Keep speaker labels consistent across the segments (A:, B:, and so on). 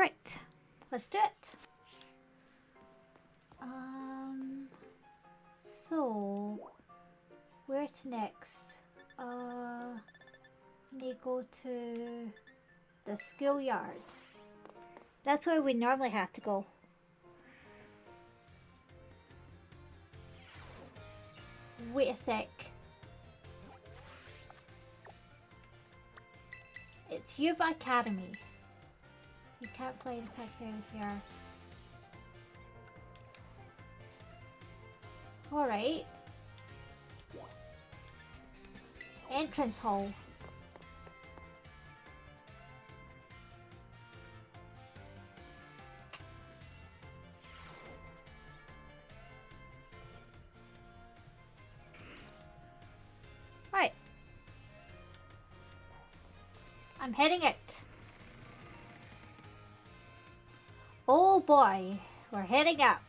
A: Alright, let's do it. So where to next? They go to the schoolyard. That's where we normally have to go. Wait a sec. It's Youth Academy. You can't play the touchdown here. Alright. Entrance hall. Right. I'm heading out. Oh boy, we're heading out.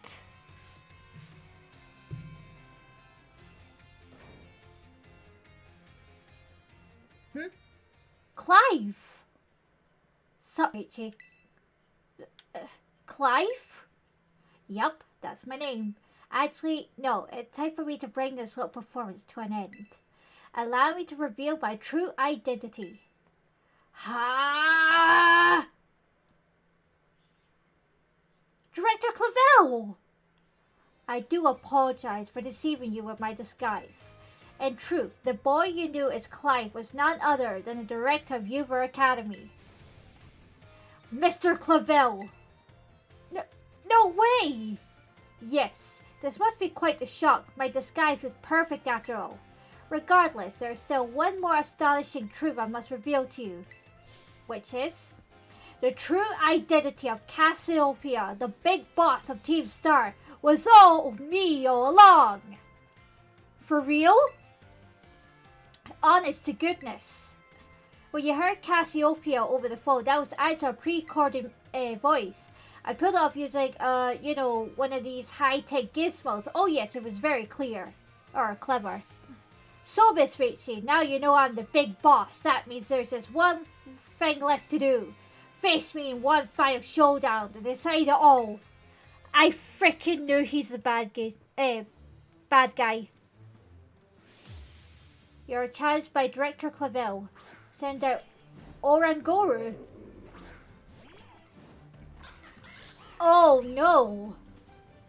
A: Clive! Sup, Richie? Clive? Yup, that's my name. Actually, no, it's time for me to bring this little performance to an end. Allow me to reveal my true identity. Ha! Director Clavel! I do apologize for deceiving you with my disguise. In truth, the boy you knew as Clive was none other than the director of Uver Academy. Mr. Clavel! No way! Yes, this must be quite the shock. My disguise was perfect after all. Regardless, there is still one more astonishing truth I must reveal to you. Which is the true identity of Cassiopeia, the big boss of Team Star, was all me all along. For real? Honest to goodness. When you heard Cassiopeia over the phone, that was actually a pre-recorded voice. I pulled it off using, you know, one of these high-tech gizmos. Oh yes, it was very clear. Or clever. So, Miss Richie, now you know I'm the big boss. That means there's just one thing left to do. Face me in one final showdown to decide it all. I freaking knew he's the bad guy. You're challenged by Director Clavel. Send out Oranguru. Oh no!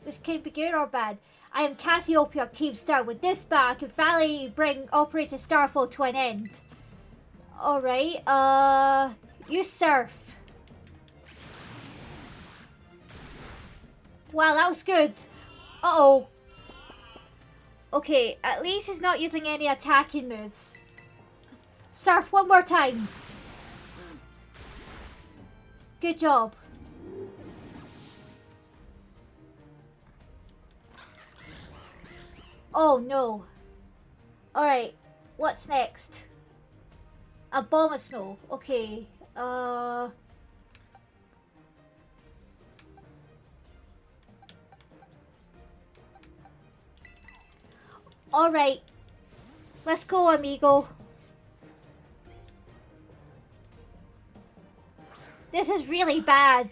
A: This can't be good or bad. I am Cassiopeia of Team Star. With this battle, I can finally bring Operation Starfall to an end. Alright, you surf. Wow, that was good. Uh-oh. Okay, at least he's not using any attacking moves. Surf one more time. Good job. Oh no. Alright, what's next? A bomb of snow. Okay. Alright. Let's go, amigo. This is really bad.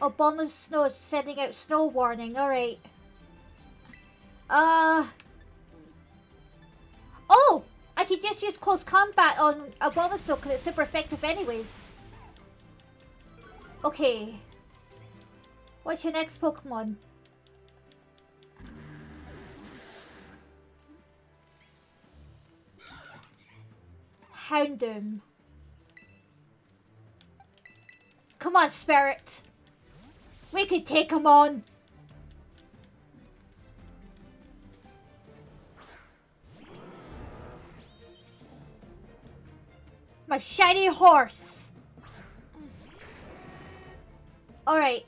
A: Obama Snow is sending out snow warning. Alright. Oh! I could just use close combat on Obama Snow because it's super effective anyways. Okay. What's your next Pokemon? Houndoom. Come on, Spirit. We can take him on. My shiny horse. Alright,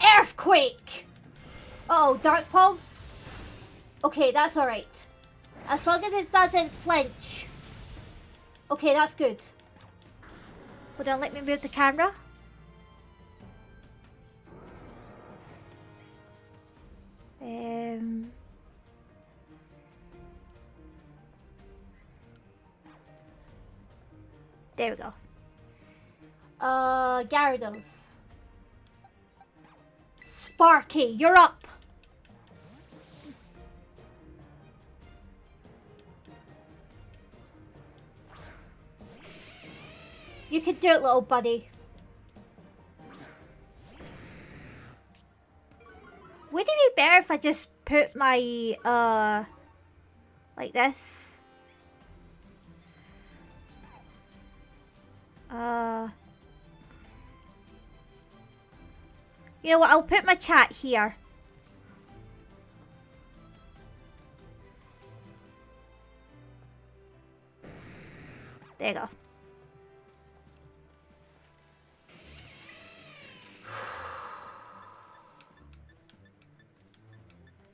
A: Earthquake! Uh-oh, Dark Pulse? Okay, that's alright. As long as it doesn't flinch. Okay, that's good. Hold on, let me move the camera. There we go. Gyarados. Sparky, you're up. You can do it, little buddy. Would it be better if I just put my, like this? You know what, I'll put my chat here. There you go.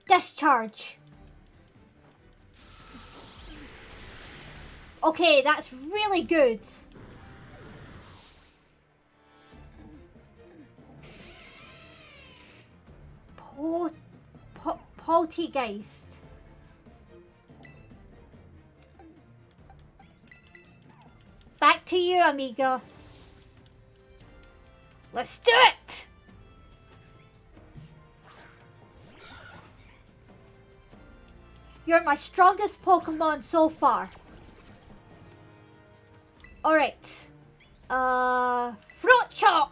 A: Discharge. Okay, that's really good. Poltergeist. Back to you, amigo. Let's do it! You're my strongest Pokemon so far. Alright. Fruit Chop!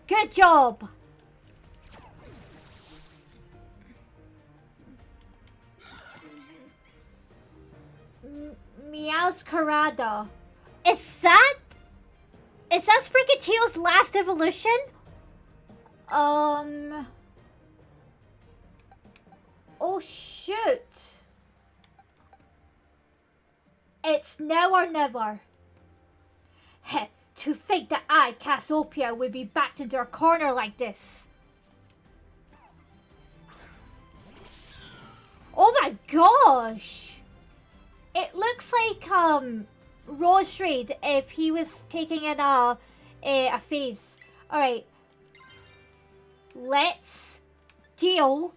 A: Good job! Meowscarada. Is that Sprigatito's last evolution? Oh shoot. It's now or never. Heh, to think that I, Cassiopeia, would be backed into a corner like this. Oh my gosh! It looks like Roserade if he was taking in a phase. Alright. Let's deal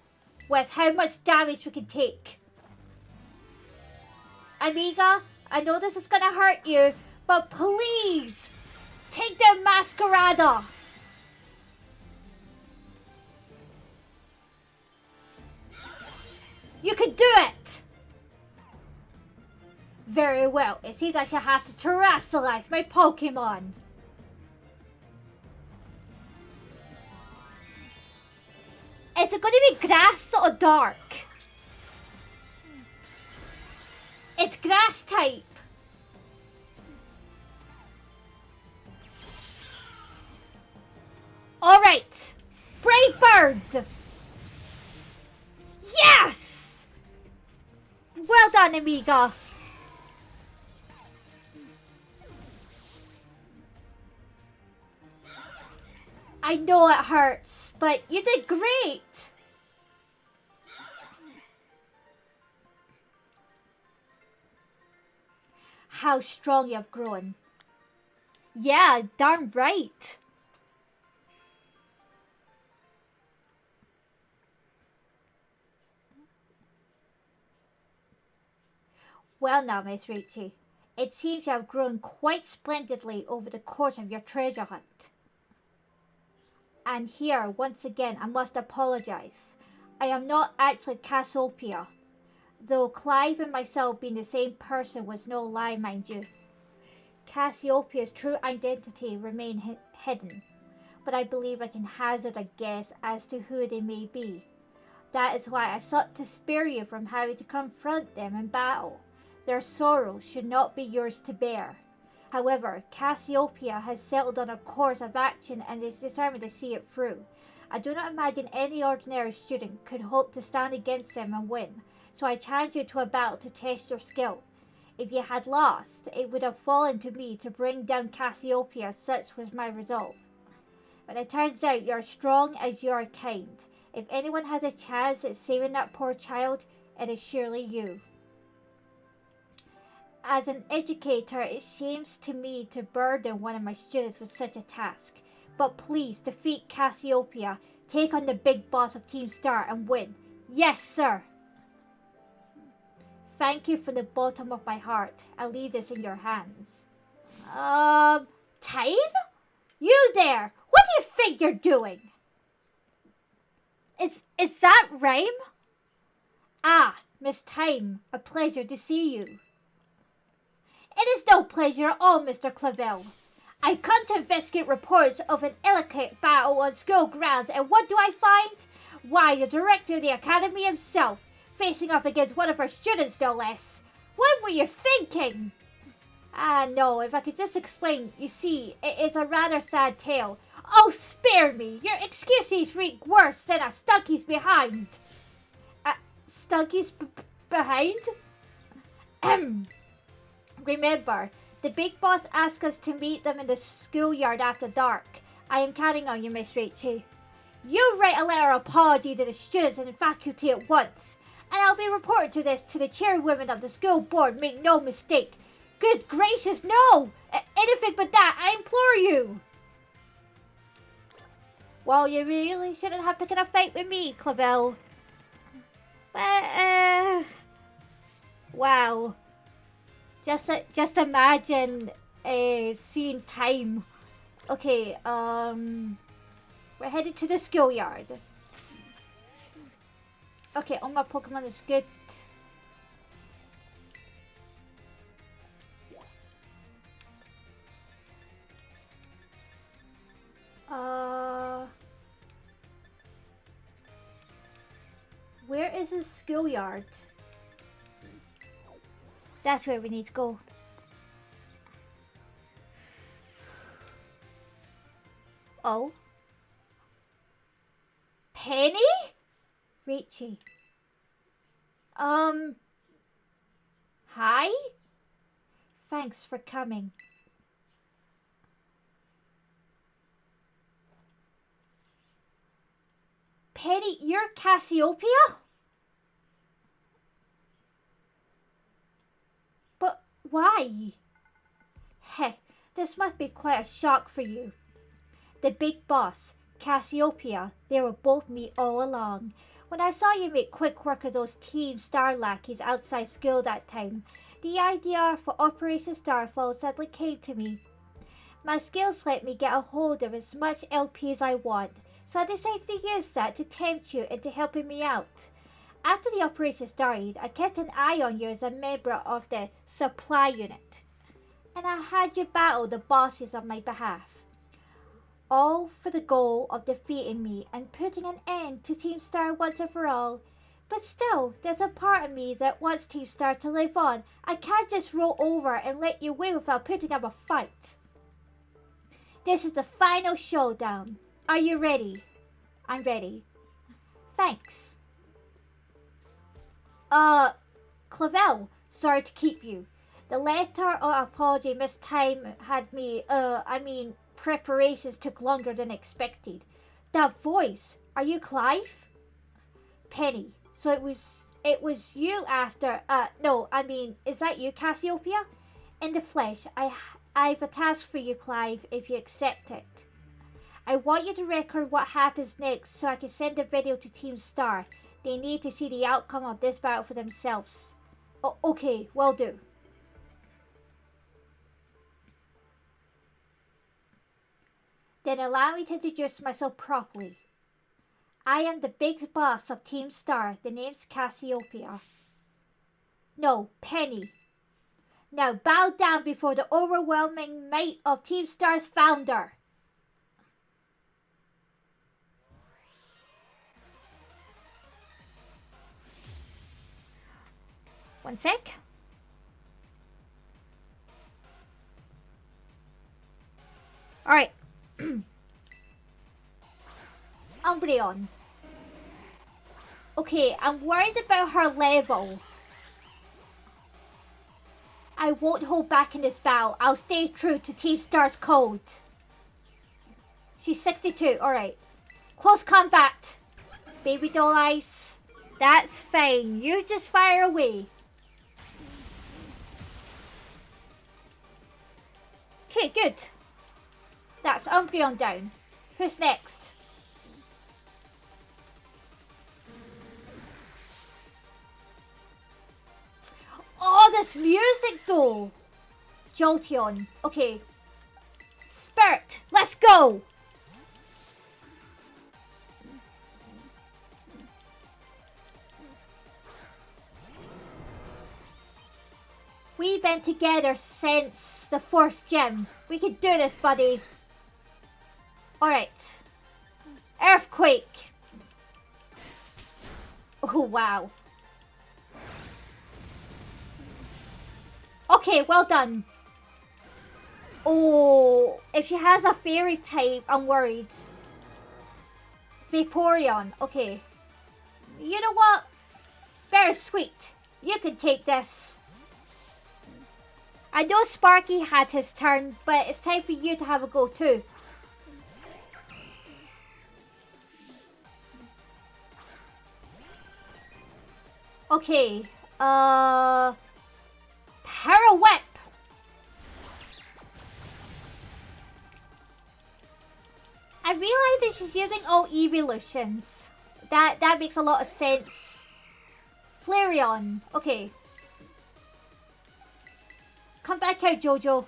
A: with how much damage we can take. Amiga, I know this is gonna hurt you, but please take down Masquerada. You can do it. Very well. It seems I shall have to terrestrialize my Pokemon. Is it going to be grass or dark? It's grass type. Alright. Brave Bird. Yes! Well done, amiga. I know it hurts, but you did great. How strong you have grown. Yeah, darn right. Well now, Miss Ricci, it seems you have grown quite splendidly over the course of your treasure hunt. And here, once again, I must apologize. I am not actually Cassiopeia, though Clive and myself being the same person was no lie, mind you. Cassiopeia's true identity remain hidden, but I believe I can hazard a guess as to who they may be. That is why I sought to spare you from having to confront them in battle. Their sorrow should not be yours to bear. However, Cassiopeia has settled on a course of action and is determined to see it through. I do not imagine any ordinary student could hope to stand against them and win, so I challenge you to a battle to test your skill. If you had lost, it would have fallen to me to bring down Cassiopeia, such was my resolve. But it turns out you are strong as you are kind. If anyone has a chance at saving that poor child, it is surely you. As an educator, it seems to me to burden one of my students with such a task. But please, defeat Cassiopeia, take on the big boss of Team Star and win. Yes, sir. Thank you from the bottom of my heart. I'll leave this in your hands. Time? You there! What do you think you're doing? Is that rhyme? Ah, Miss Time, a pleasure to see you. It is no pleasure at all, Mr. Clavel. I come to investigate reports of an illicit battle on school grounds, and what do I find? Why, the director of the academy himself, facing off against one of our students, no less. What were you thinking? No, if I could just explain. You see, it's a rather sad tale. Oh, spare me! Your excuses reek worse than a Stunky's behind. Stunky's behind? Remember, the big boss asked us to meet them in the schoolyard after dark. I am counting on you, Miss Rachel. You write a letter of apology to the students and the faculty at once, and I'll be reporting to this to the chairwoman of the school board. Make no mistake. Good gracious, no! Anything but that, I implore you! Well, you really shouldn't have picked a fight with me, Clavel. Wow. Just imagine seeing Time. Okay, we're headed to the schoolyard. Okay, all my Pokemon is good. Where is the schoolyard? That's where we need to go. Oh. Penny? Richie. Hi? Thanks for coming. Penny, you're Cassiopeia? But why? Heh, this must be quite a shock for you. The big boss, Cassiopeia, they were both me all along. When I saw you make quick work of those Team Star lackeys outside school that time, the idea for Operation Starfall suddenly came to me. My skills let me get a hold of as much LP as I want, so I decided to use that to tempt you into helping me out. After the operation started, I kept an eye on you as a member of the supply unit, and I had you battle the bosses on my behalf. All for the goal of defeating me and putting an end to Team Star once and for all. But still, there's a part of me that wants Team Star to live on. I can't just roll over and let you win without putting up a fight. This is the final showdown. Are you ready? I'm ready. Thanks. Clavel, sorry to keep you. The letter of apology Miss Time had me, preparations took longer than expected. That voice, are you Clive? Penny, so it was you after, is that you, Cassiopeia? In the flesh, I've a task for you, Clive, if you accept it. I want you to record what happens next so I can send the video to Team Star. They need to see the outcome of this battle for themselves. Okay, will do. Then allow me to introduce myself properly. I am the big boss of Team Star. The name's Cassiopeia. No, Penny. Now bow down before the overwhelming might of Team Star's founder. One sec. Alright. Umbreon. Okay, I'm worried about her level. I won't hold back in this battle. I'll stay true to Team Star's code. She's 62. Alright. Close combat. Baby doll ice. That's fine. You just fire away. Okay, good. That's Umbreon down. Who's next? this music though. Jolteon. Okay. Spirit, let's go. We've been together since the 4th gym. We can do this, buddy. Alright. Earthquake. Oh, wow. Okay, well done. Oh, if she has a fairy type, I'm worried. Vaporeon. Okay. You know what? Very sweet. You can take this. I know Sparky had his turn, but it's time for you to have a go too. Okay. Para Whip. I realize that she's using all evolutions. That makes a lot of sense. Flareon. Okay. Come back out, Jojo.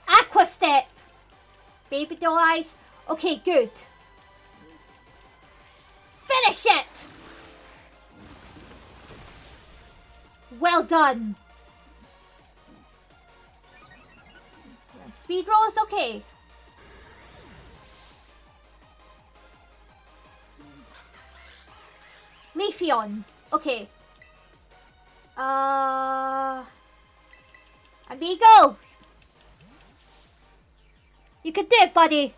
A: Aqua Step. Baby doll eyes. Okay, good. Finish it. Well done. Speed rolls, okay. Leafeon, okay. Amigo. You can do it, buddy.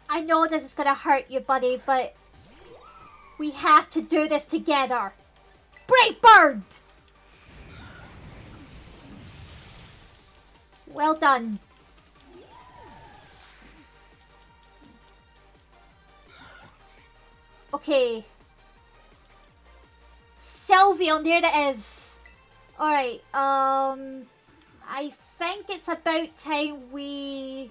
A: I know this is gonna hurt you, buddy, but we have to do this together. Brave Bird! Well done. Okay. Sylveon, there it is. Alright, I think it's about time we...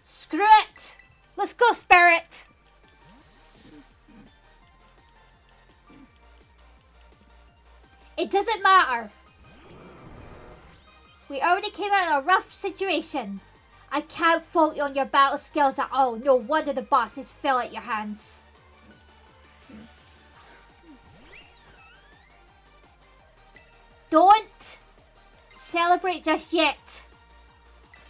A: Screw it! Let's go, Spirit! It doesn't matter. We already came out of a rough situation. I can't fault you on your battle skills at all. No wonder the bosses fell at your hands. Don't celebrate just yet.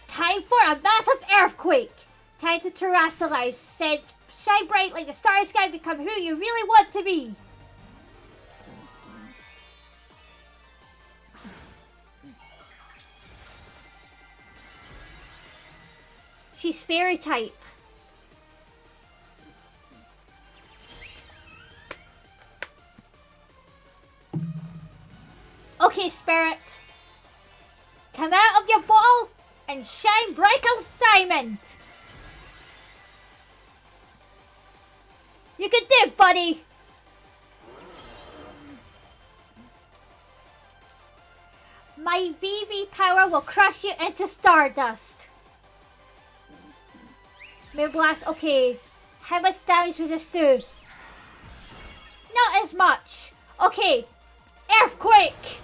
A: Time for a massive earthquake. Time to terrestrialize. Sense shine bright like the starry sky. Become who you really want to be. She's fairy type. Okay, Spirit. Come out of your bottle and shine bright like diamond. You can do it, buddy. My VV power will crush you into stardust. Moonblast, okay. How much damage does this do? Not as much. Okay. Earthquake.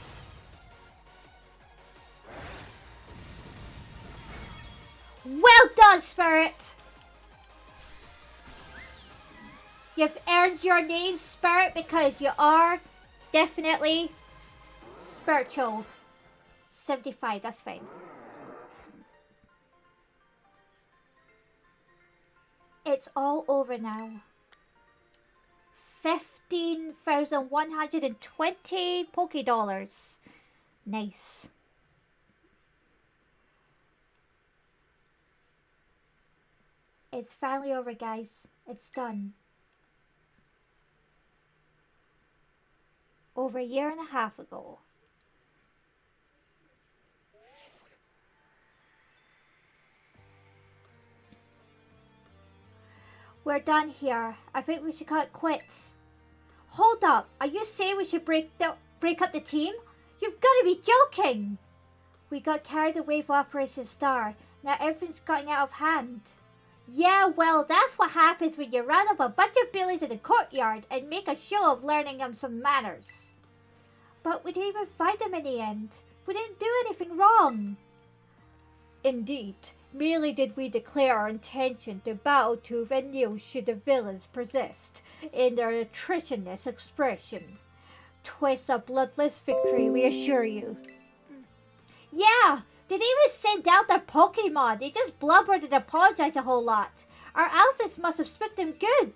A: Well done, Spirit. You've earned your name, Spirit, because you are definitely spiritual. 75, that's fine. It's all over now. 15,120 Poké Dollars. Nice. It's finally over, guys. It's done. Over a year and a half ago. We're done here. I think we should call it quits. Hold up. Are you saying we should break up the team? You've got to be joking. We got carried away with Operation Star. Now everything's gotten out of hand. Yeah, well, that's what happens when you run up a bunch of billies in the courtyard and make a show of learning them some manners. But we didn't even fight them in the end. We didn't do anything wrong. Indeed. Merely did we declare our intention to battle tooth and nail should the villains persist in their attritionist expression. 'Twas a bloodless victory, we assure you. Yeah, they didn't even send out their Pokémon. They just blubbered and apologized a whole lot. Our outfits must have spooked them good.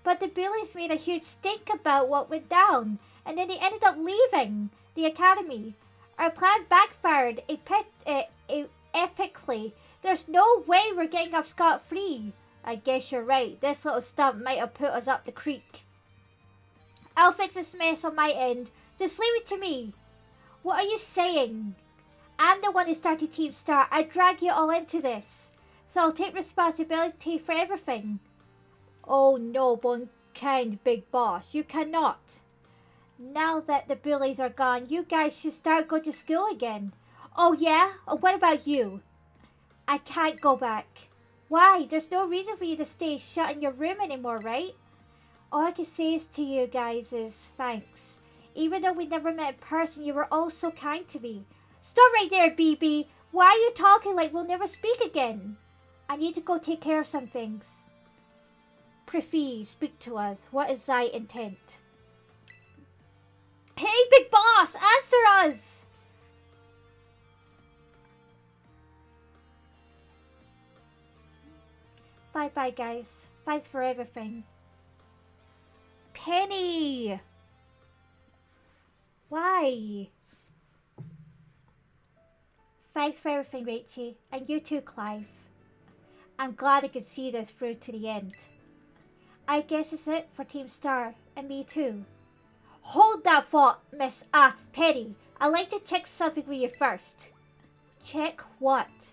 A: But the Billies made a huge stink about what went down, and then they ended up leaving the academy. Our plan backfired epically. There's no way we're getting off scot-free. I guess you're right. This little stump might have put us up the creek. I'll fix this mess on my end. Just leave it to me. What are you saying? I'm the one who started Team Star. I drag you all into this. So I'll take responsibility for everything. Oh, noble and kind big boss. You cannot. Now that the bullies are gone, you guys should start going to school again. Oh yeah? What about you? I can't go back. Why? There's no reason for you to stay shut in your room anymore, right? All I can say is to you guys is thanks. Even though we never met in person, you were all so kind to me. Stop right there, BB. Why are you talking like we'll never speak again? I need to go take care of some things. Prithee, speak to us. What is thy intent? Hey, big boss, answer us! Bye-bye, guys. Thanks for everything. Penny! Why? Thanks for everything, Rachie. And you too, Clive. I'm glad I could see this through to the end. I guess it's it for Team Star, and me too. Hold that thought, Miss Penny. I'd like to check something with you first. Check what?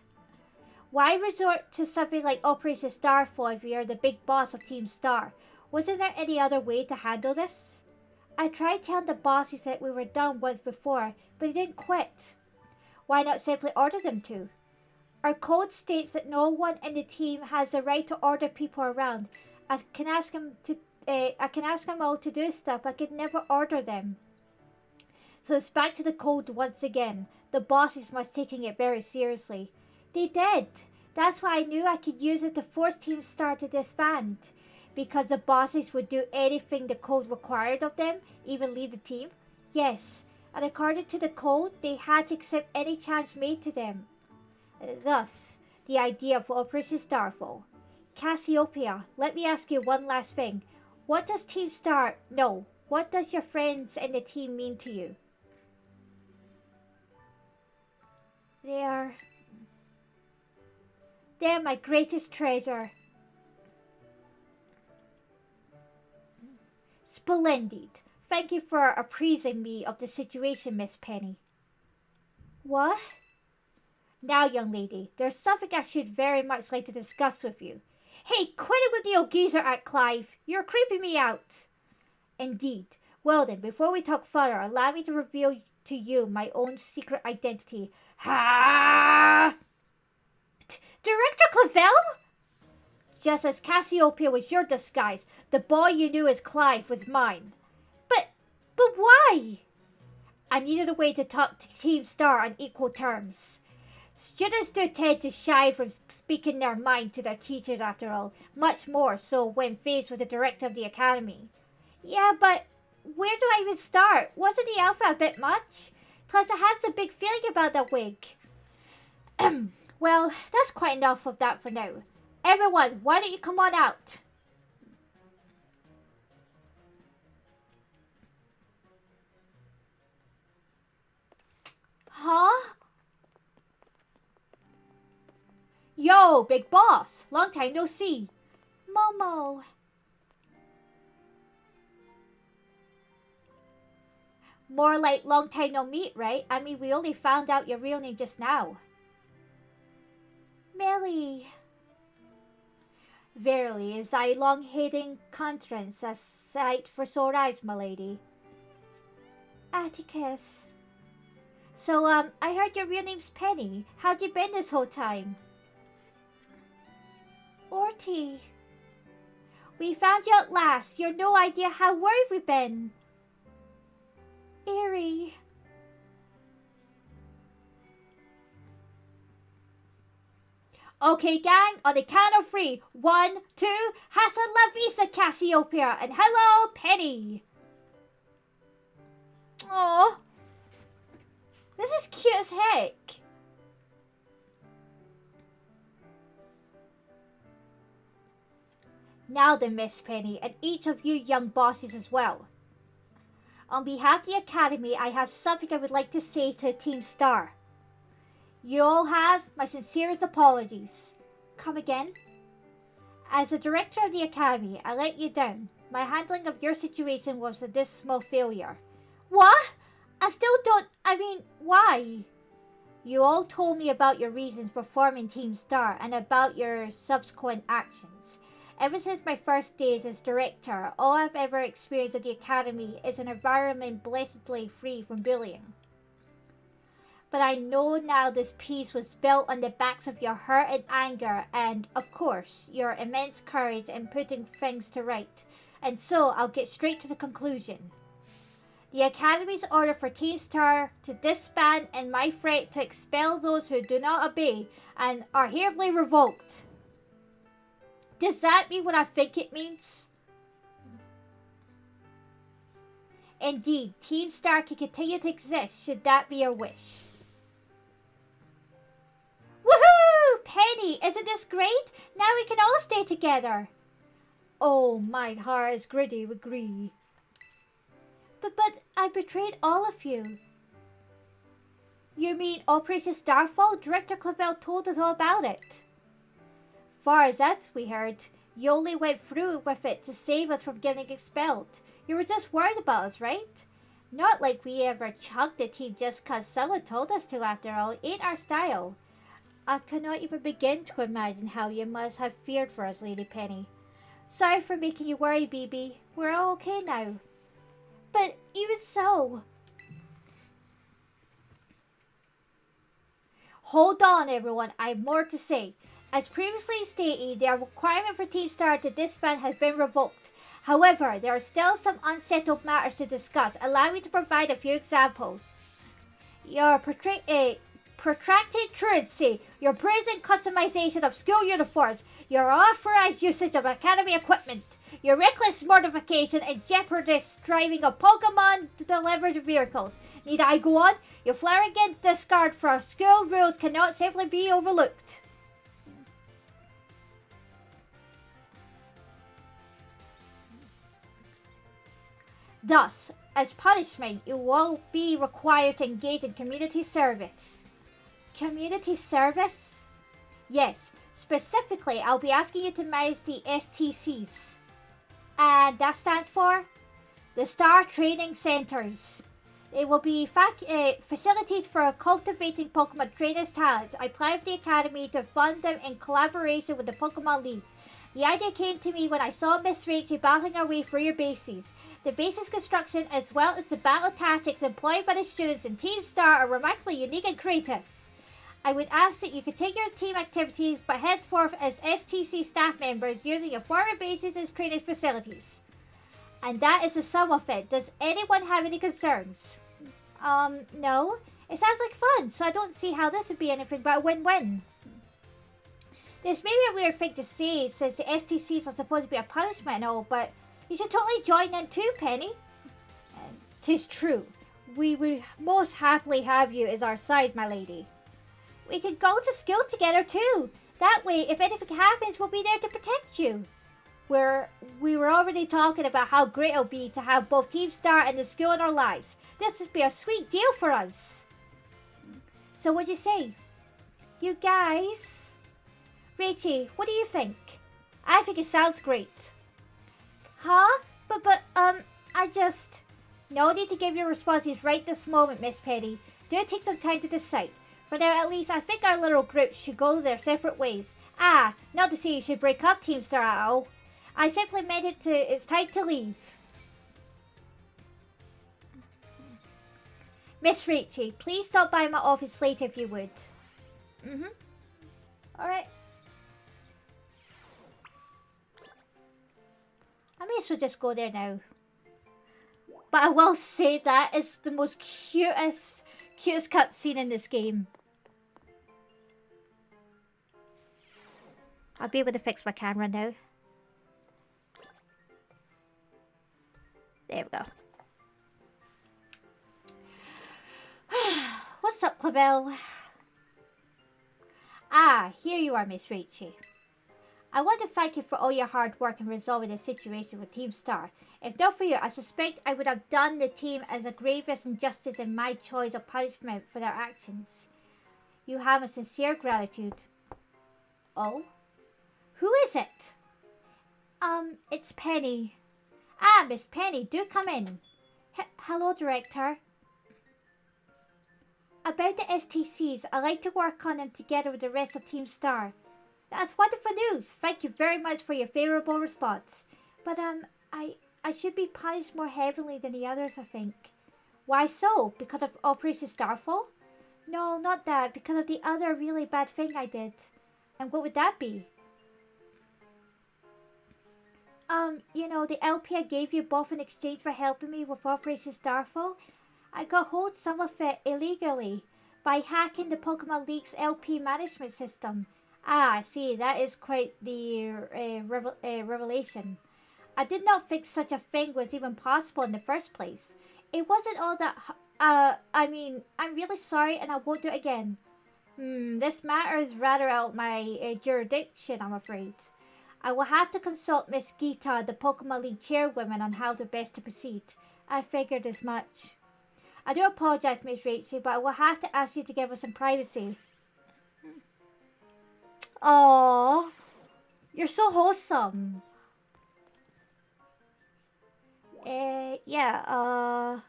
A: Why resort to something like Operation Starfall if you're the big boss of Team Star? Wasn't there any other way to handle this? I tried telling the bosses that we were done once before, but he didn't quit. Why not simply order them to? Our code states that no one in the team has the right to order people around. I can ask them all to do stuff, but I could never order them. So it's back to the code once again. The bosses must taking it very seriously. They did. That's why I knew I could use it to force Team Star to disband. Because the bosses would do anything the code required of them, even leave the team. Yes, and according to the code, they had to accept any chance made to them. Thus, the idea for Operation Starfall. Cassiopeia, let me ask you one last thing. What does Team Star... No, what does your friends and the team mean to you? They're my greatest treasure. Splendid. Thank you for appraising me of the situation, Miss Penny. What? Now, young lady, there's something I should very much like to discuss with you. Hey, quit it with the old geezer act, Clive. You're creeping me out. Indeed. Well then, before we talk further, allow me to reveal to you my own secret identity. Ha! Director Clavel? Just as Cassiopeia was your disguise, the boy you knew as Clive was mine. But why? I needed a way to talk to Team Star on equal terms. Students do tend to shy from speaking their mind to their teachers after all, much more so when faced with the director of the academy. Yeah, but where do I even start? Wasn't the alpha a bit much? Plus I had some big feeling about that wig. Well, that's quite enough of that for now. Everyone, why don't you come on out? Huh? Yo, big boss. Long time no see. Momo. More like long time no meet, right? I mean, we only found out your real name just now. Millie. Verily is thy long-hidden countenance a sight for sore eyes, my lady. Atticus. So, I heard your real name's Penny. How'd you been this whole time? Orty. We found you at last. You're no idea how worried we've been. Eerie. Okay, gang, on the count of 3. 1, 2, Hasta la vista, Cassiopeia, and hello, Penny. Aww. This is cute as heck. Now then, Miss Penny, and each of you young bosses as well. On behalf of the Academy, I have something I would like to say to Team Star. You all have my sincerest apologies. Come again? As the director of the Academy, I let you down. My handling of your situation was a dismal failure. What? Why? You all told me about your reasons for forming Team Star and about your subsequent actions. Ever since my first days as director, all I've ever experienced at the Academy is an environment blessedly free from bullying. But I know now this peace was built on the backs of your hurt and anger and, of course, your immense courage in putting things to right. And so I'll get straight to the conclusion. The Academy's order for Team Star to disband and my threat to expel those who do not obey and are hereby revoked. Does that mean what I think it means? Indeed, Team Star can continue to exist should that be your wish. Woohoo! Penny, isn't this great? Now we can all stay together. Oh, my heart is gritty with glee. But I betrayed all of you. You mean Operation Starfall? Director Clavel told us all about it. Far as that we heard, you only went through with it to save us from getting expelled. You were just worried about us, right? Not like we ever chucked the team just cause someone told us to after all. Ain't our style. I cannot even begin to imagine how you must have feared for us, Lady Penny. Sorry for making you worry, BB. We're all okay now. But even so... Hold on, everyone. I have more to say. As previously stated, the requirement for Team Star to disband has been revoked. However, there are still some unsettled matters to discuss. Allow me to provide a few examples. Your protracted truancy, your brazen customization of school uniforms, your unauthorized usage of Academy equipment, your reckless mortification and jeopardous driving of Pokémon delivered vehicles. Need I go on? Your flagrant disregard for school rules cannot simply be overlooked. Thus, as punishment, you will be required to engage in community service. Community service? Yes, specifically, I'll be asking you to manage the STCs. And that stands for? The Star Training Centers. They will be facilities for cultivating Pokemon trainers' talents. I applied for the Academy to fund them in collaboration with the Pokemon League. The idea came to me when I saw Miss Rachel battling her way through your bases. The bases construction as well as the battle tactics employed by the students in Team Star are remarkably unique and creative. I would ask that you continue your team activities but henceforth as STC staff members using your former bases as training facilities. And that is the sum of it. Does anyone have any concerns? No. It sounds like fun, so I don't see how this would be anything but a win-win. This may be a weird thing to say since the STCs are supposed to be a punishment and all, but you should totally join in too, Penny. 'Tis true. We would most happily have you as our side, my lady. We could go to school together too. That way, if anything happens, we'll be there to protect you. We were already talking about how great it'll be to have both Team Star and the school in our lives. This would be a sweet deal for us. So what'd you say? You guys? Rachie, what do you think? I think it sounds great. Huh? But, I just... No need to give your responses right this moment, Miss Penny. Do take some time to decide. For now, at least, I think our little groups should go their separate ways. Ah, not to say you should break up Team Star at all. I simply meant it's time to leave. Miss Rachel, please stop by my office later if you would. Alright. I may as well just go there now. But I will say that is the most cutest cutscene in this game. I'll be able to fix my camera now. There we go. What's up, Clavel? Ah, here you are, Miss Rachel. I want to thank you for all your hard work in resolving the situation with Team Star. If not for you, I suspect I would have done the team as a grievous injustice in my choice of punishment for their actions. You have a sincere gratitude. Oh? Who is it? It's Penny. Ah, Miss Penny, do come in. Hello, Director. About the STCs, I like to work on them together with the rest of Team Star. That's wonderful news. Thank you very much for your favourable response. But, I should be punished more heavily than the others, I think. Why so? Because of Operation Starfall? No, not that. Because of the other really bad thing I did. And what would that be? You know, the LP I gave you both in exchange for helping me with Operation Starfall? I got hold of some of it illegally by hacking the Pokemon League's LP management system. Ah, I see. That is quite the revelation. I did not think such a thing was even possible in the first place. It wasn't all that... I mean, I'm really sorry and I won't do it again. This matter is rather out my jurisdiction, I'm afraid. I will have to consult Miss Gita, the Pokemon League chairwoman, on how to best to proceed. I figured as much. I do apologise, Miss Rachel, but I will have to ask you to give us some privacy. Oh, you're so wholesome. Yeah,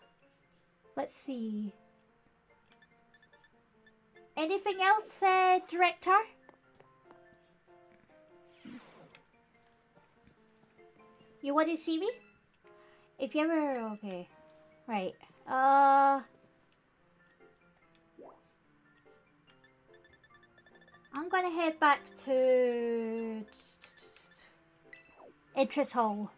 A: let's see. Anything else, Director? You want to see me? If you ever... Okay. Right. I'm gonna head back to... Entrance Hall.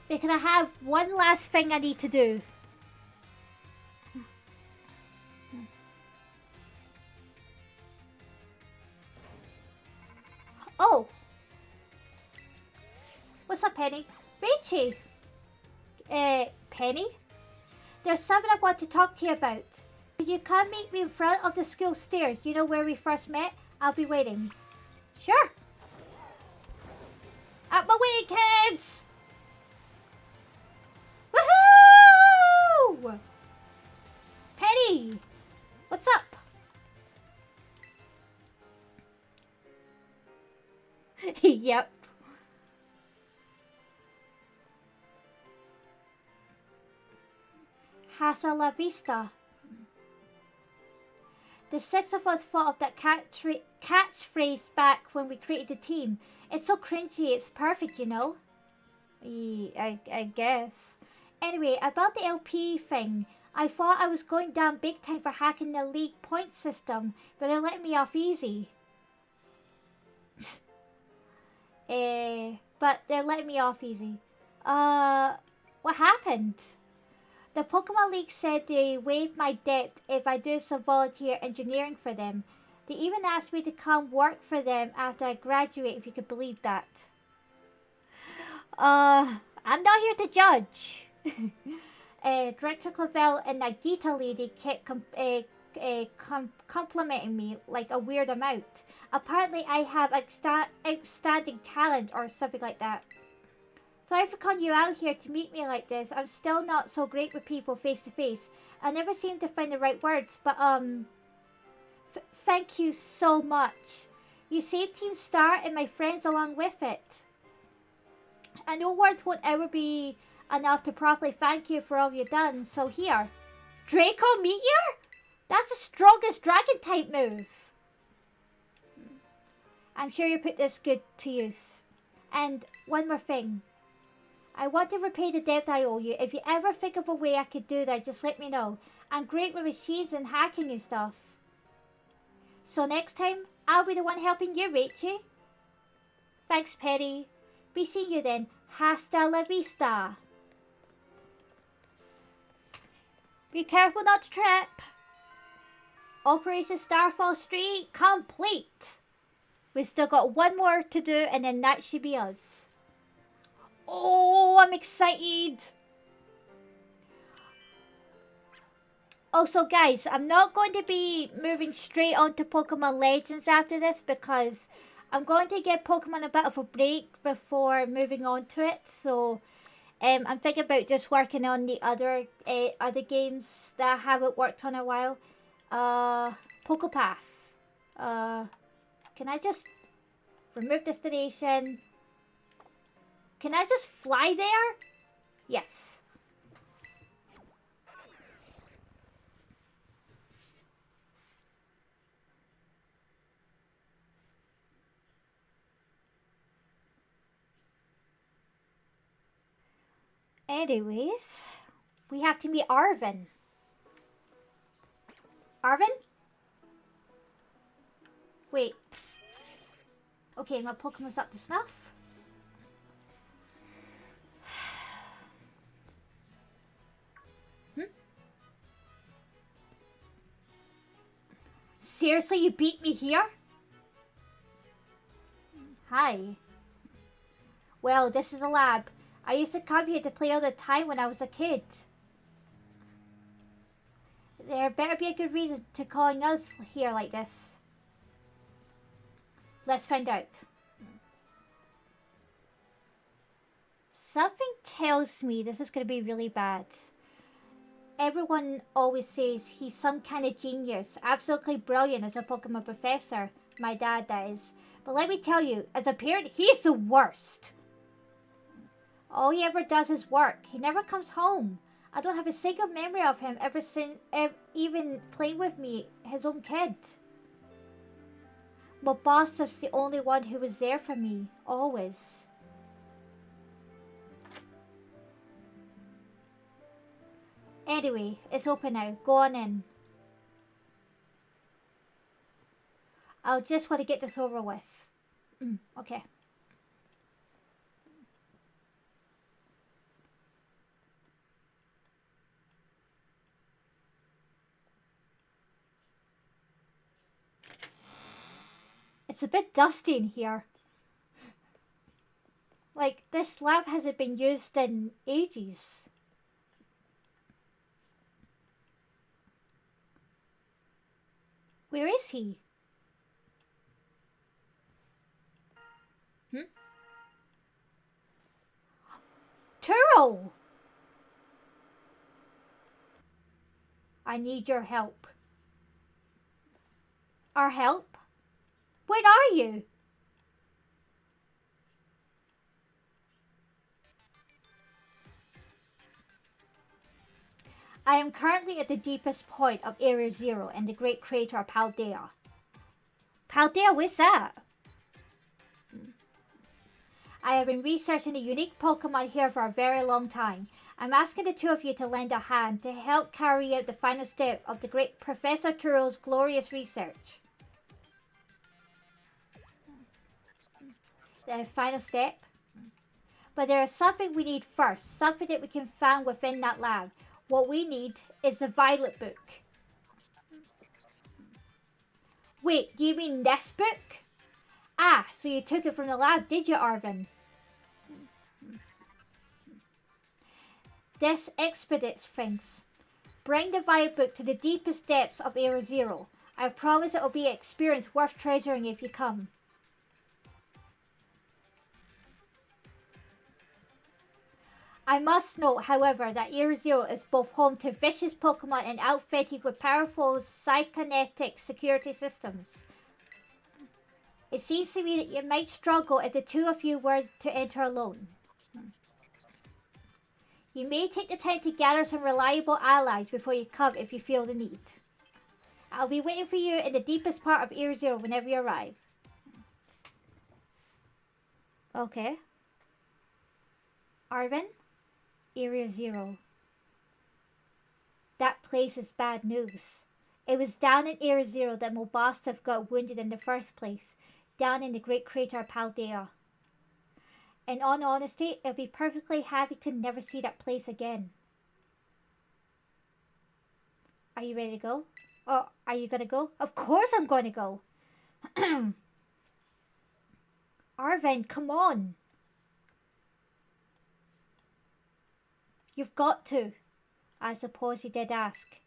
A: Because I have one last thing I need to do. Oh! What's up, Penny? Rachel! Penny? There's something I want to talk to you about. Could you come meet me in front of the school stairs? You know where we first met? I'll be waiting. Sure! Out my way, kids! Woohoo! Penny! What's up? Yep. Hasta la vista. The six of us thought of that catchphrase back when we created the team. It's so cringy, it's perfect, you know? I guess. Anyway, about the LP thing. I thought I was going down big time for hacking the league point system, but they're letting me off easy. But they're letting me off easy. What happened? The Pokemon League said they waived my debt if I do some volunteer engineering for them. They even asked me to come work for them after I graduate, if you could believe that. I'm not here to judge. Director Clavel and that Gita lady kept complimenting me like a weird amount. Apparently I have outstanding talent or something like that. Sorry for calling you out here to meet me like this. I'm still not so great with people face to face. I never seem to find the right words, but thank you so much. You saved Team Star and my friends along with it. I know words won't ever be enough to properly thank you for all you've done. So here, Draco Meteor? That's the strongest dragon type move. I'm sure you put this good to use. And one more thing. I want to repay the debt I owe you. If you ever think of a way I could do that, just let me know. I'm great with machines and hacking and stuff. So next time, I'll be the one helping you, Rachie. Thanks, Perry. Be seeing you then. Hasta la vista. Be careful not to trip. Operation Starfall Street complete. We've still got one more to do and then that should be us. Oh, I'm excited. Also, guys, I'm not going to be moving straight on to Pokemon Legends after this because I'm going to give Pokemon a bit of a break before moving on to it. So, I'm thinking about just working on the other games that I haven't worked on in a while. Pokepath. Can I just remove destination? Can I just fly there? Yes. Anyways, we have to meet Arvin. Arvin? Wait. Okay, my Pokemon's up to snuff. Seriously, you beat me here? Hi. Well, this is the lab. I used to come here to play all the time when I was a kid. There better be a good reason to calling us here like this. Let's find out. Something tells me this is going to be really bad. Everyone always says he's some kind of genius, absolutely brilliant as a Pokemon professor. My dad is. But let me tell you, as a parent, he's the worst. All he ever does is work. He never comes home. I don't have a single memory of him ever since even playing with me, his own kid. But boss is the only one who was there for me, always. Anyway, it's open now. Go on in. I'll just want to get this over with. Okay. It's a bit dusty in here. Like, this lab hasn't been used in ages. Where is he? Turo! I need your help. Our help? Where are you? I am currently at the deepest point of Area Zero in the great crater of Paldea. Paldea, where's that? I have been researching the unique Pokemon here for a very long time. I'm asking the two of you to lend a hand to help carry out the final step of the great Professor Turo's glorious research. The final step? But there is something we need first, something that we can find within that lab. What we need is the Violet Book. Wait, do you mean this book? Ah, so you took it from the lab, did you, Arvin? This expedites things. Bring the Violet Book to the deepest depths of Area Zero. I promise it will be an experience worth treasuring if you come. I must note, however, that Area Zero is both home to vicious Pokemon and outfitted with powerful psychokinetic security systems. It seems to me that you might struggle if the two of you were to enter alone. You may take the time to gather some reliable allies before you come if you feel the need. I'll be waiting for you in the deepest part of Area Zero whenever you arrive. Okay. Arvin? Area Zero. That place is bad news. It was down in Area Zero that Mobostov got wounded in the first place, down in the great crater of Paldea. In all honesty, I'll be perfectly happy to never see that place again. Are you ready to go? Or are you gonna go? Of course I'm going to go. Arvin, come on. You've got to. I suppose he did ask.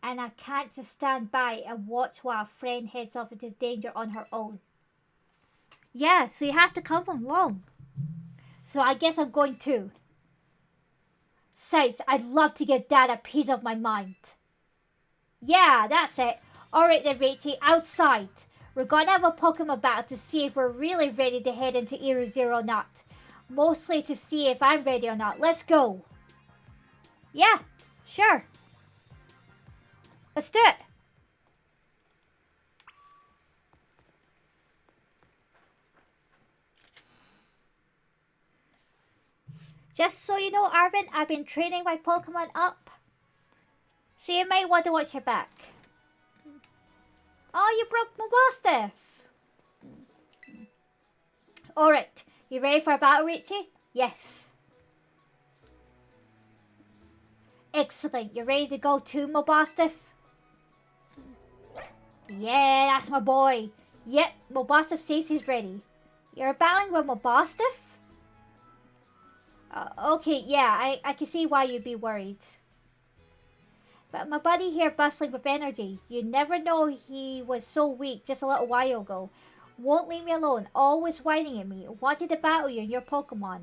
A: And I can't just stand by and watch while a friend heads off into danger on her own. Yeah, so you have to come along. So I guess I'm going too. Sides, I'd love to give Dad a piece of my mind. Yeah, that's it. Alright then, Rachie, outside. We're going to have a Pokemon battle to see if we're really ready to head into Area Zero or not. Mostly to see if I'm ready or not. Let's go. Yeah, sure. Let's do it. Just so you know, Arvin, I've been training my Pokemon up. So you might want to watch your back. Oh, you broke my Mastiff. Alright, you ready for a battle, Richie? Yes. Excellent, you ready to go too, Mobostiff? Yeah, that's my boy. Yep, Mobostiff says he's ready. You're battling with Mobostiff? Okay, yeah, I can see why you'd be worried. But my buddy here bustling with energy. You never know he was so weak just a little while ago. Won't leave me alone, always whining at me. Wanted to battle you and your Pokemon.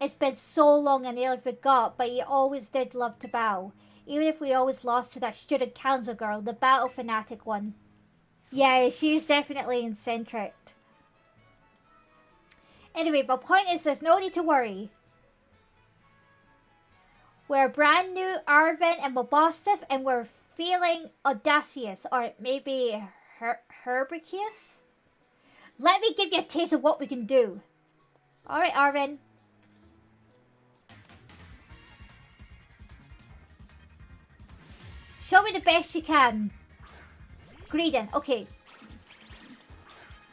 A: It's been so long I nearly forgot, but he always did love to battle. Even if we always lost to that student council girl, the battle fanatic one. Yeah, she's definitely eccentric. Anyway, my point is there's no need to worry. We're brand new Arvin and Mobostiff, and we're feeling audacious, or maybe herbaceous? Let me give you a taste of what we can do. Alright, Arvin. Show me the best you can. Greedent, okay.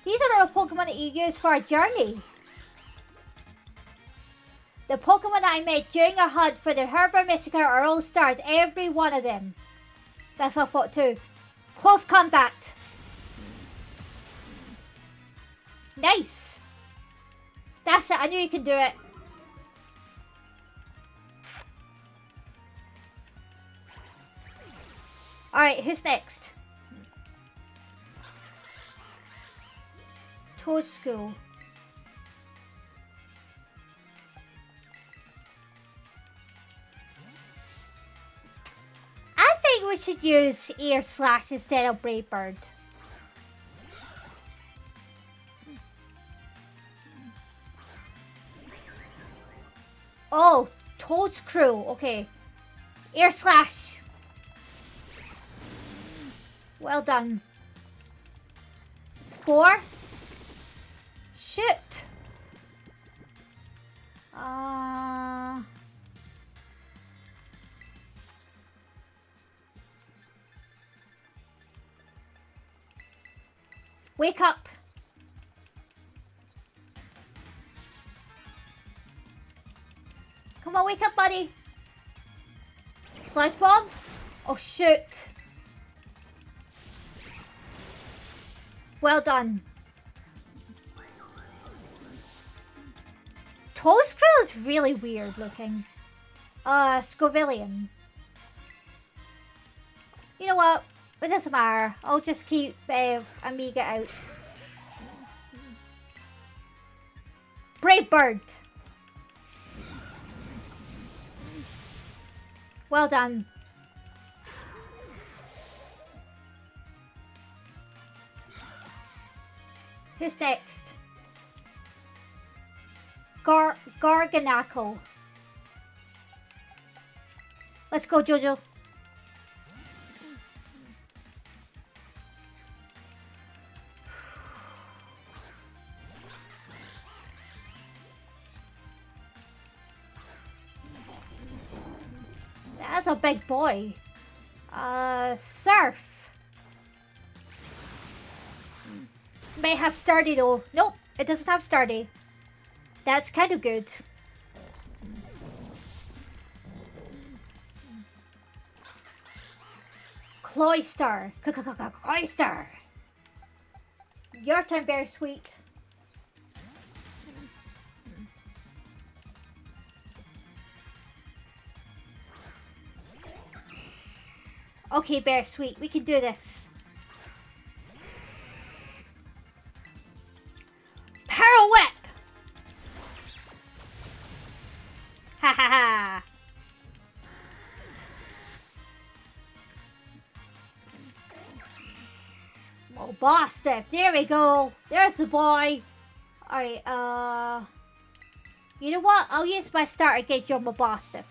A: These are the Pokemon that you use for a journey. The Pokemon that I met during our hunt for the Herba Mystica are all stars, every one of them. That's what I thought too. Close combat. Nice. That's it, I knew you could do it. Alright, who's next? Toadstool. I think we should use Ear Slash instead of Brave Bird. Oh, Toadstool. Okay. Ear Slash. Well done. Spore. Shoot. Wake up. Come on, wake up, buddy. Sludge bomb. Oh, shoot. Well done. Toadstool is really weird looking. Scovillian. You know what? It doesn't matter. I'll just keep Amiga out. Brave Bird. Well done. Who's next? Garganako. Let's go, Jojo. That's a big boy. Surf. May have Stardy though. Nope, it doesn't have Stardy. That's kind of good. Cloyster. Cloyster. Your turn, very sweet. Okay, Bear Sweet, we can do this. Pearl Whip! Ha ha ha! Oh, boss stuff. There we go. There's the boy. Alright, you know what? I'll use my starter against your boss stuff.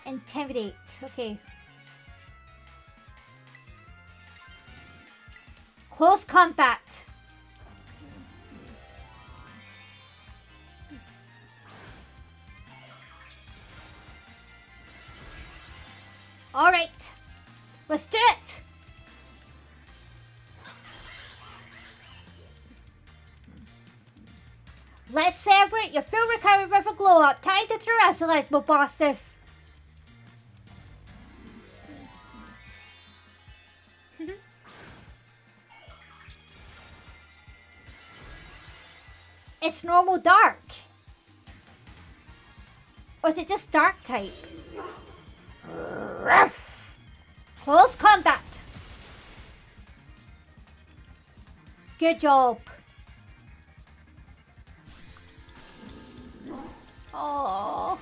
A: Intimidate. Okay. Close combat. All right. Let's do it. Let's celebrate your full recovery with a glow up. Time to terrestrialize my boss stuff. It's normal dark. Or is it just dark type? Close combat. Good job. Oh.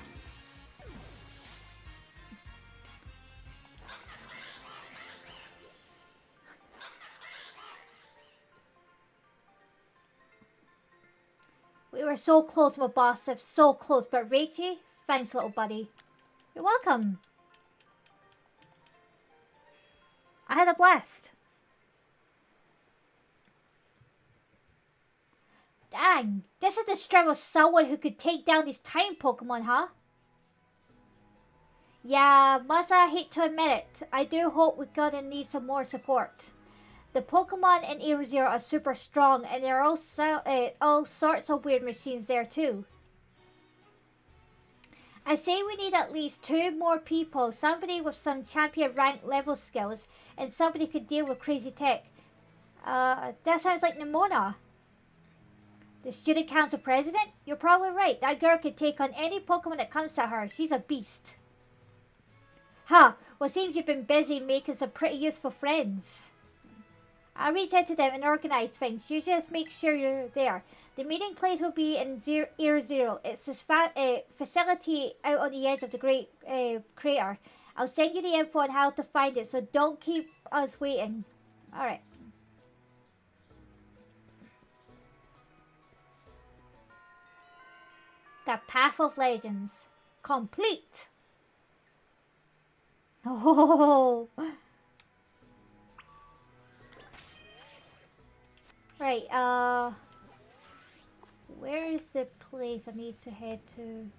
A: We were so close, my boss. So close. But Rachie, thanks, little buddy. You're welcome. I had a blast. Dang, this is the strength of someone who could take down these time Pokemon, huh? Yeah, Masa, I hate to admit it. I do hope we're gonna need some more support. The Pokemon in Area Zero are super strong, and there are also all sorts of weird machines there too. I say we need at least 2 more people, somebody with some champion rank level skills, and somebody who could deal with crazy tech. That sounds like Nimona. The student council president? You're probably right. That girl could take on any Pokemon that comes to her. She's a beast. Huh. Well, seems you've been busy making some pretty useful friends. I'll reach out to them and organize things. You just make sure you're there. The meeting place will be in Area Zero. It's this facility out on the edge of the Great Crater. I'll send you the info on how to find it, so don't keep us waiting. Alright. The Path of Legends. Complete. Oh. Right, where is the place I need to head to?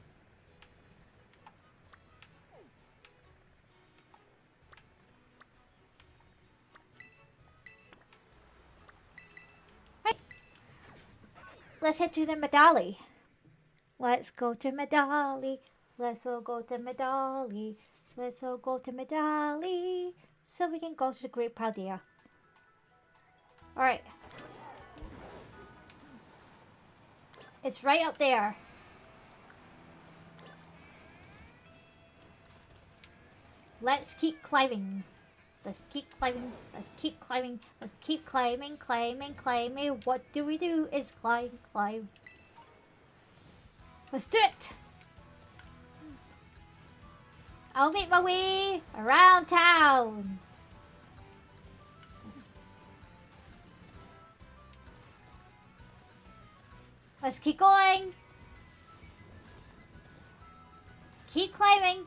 A: Right. Let's head to the Medali. Let's go to Medali. Let's all go to Medali. Let's all go to Medali. So we can go to the Great Paldea. Alright. It's right up there. Let's keep climbing. Let's keep climbing. Let's keep climbing. Let's keep climbing, climbing, climbing. What do we do is climb, climb. Let's do it. I'll make my way around town. Let's keep going. Keep climbing.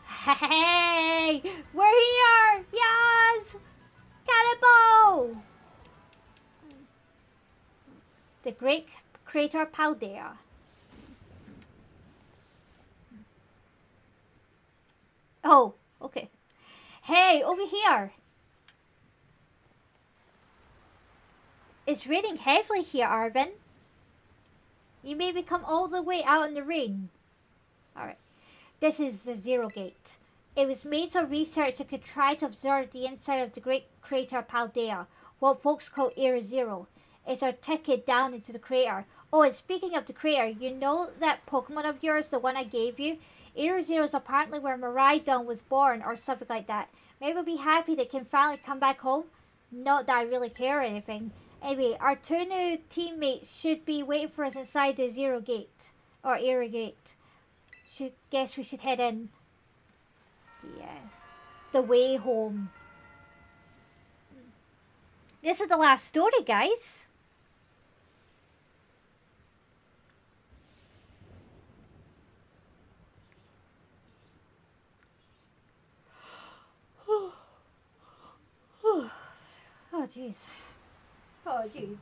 A: Hey, we're here. Yes. Cannonball. The Great Crater Paldea. Oh, okay. Hey, over here. It's raining heavily here, Arvin. You maybe come all the way out in the rain. Alright. This is the Zero Gate. It was made so researchers could try to observe the inside of the Great Crater Paldea, what folks call Area Zero. It's our ticket down into the crater. Oh, and speaking of the crater, you know that Pokemon of yours, the one I gave you? Area Zero is apparently where Miraidon was born or something like that. Maybe we'll be happy they can finally come back home. Not that I really care or anything. Anyway, our two new teammates should be waiting for us inside the Zero Gate. Or Area Gate. Guess we should head in. Yes. The way home. This is the last story, guys. Oh, jeez. Oh, jeez.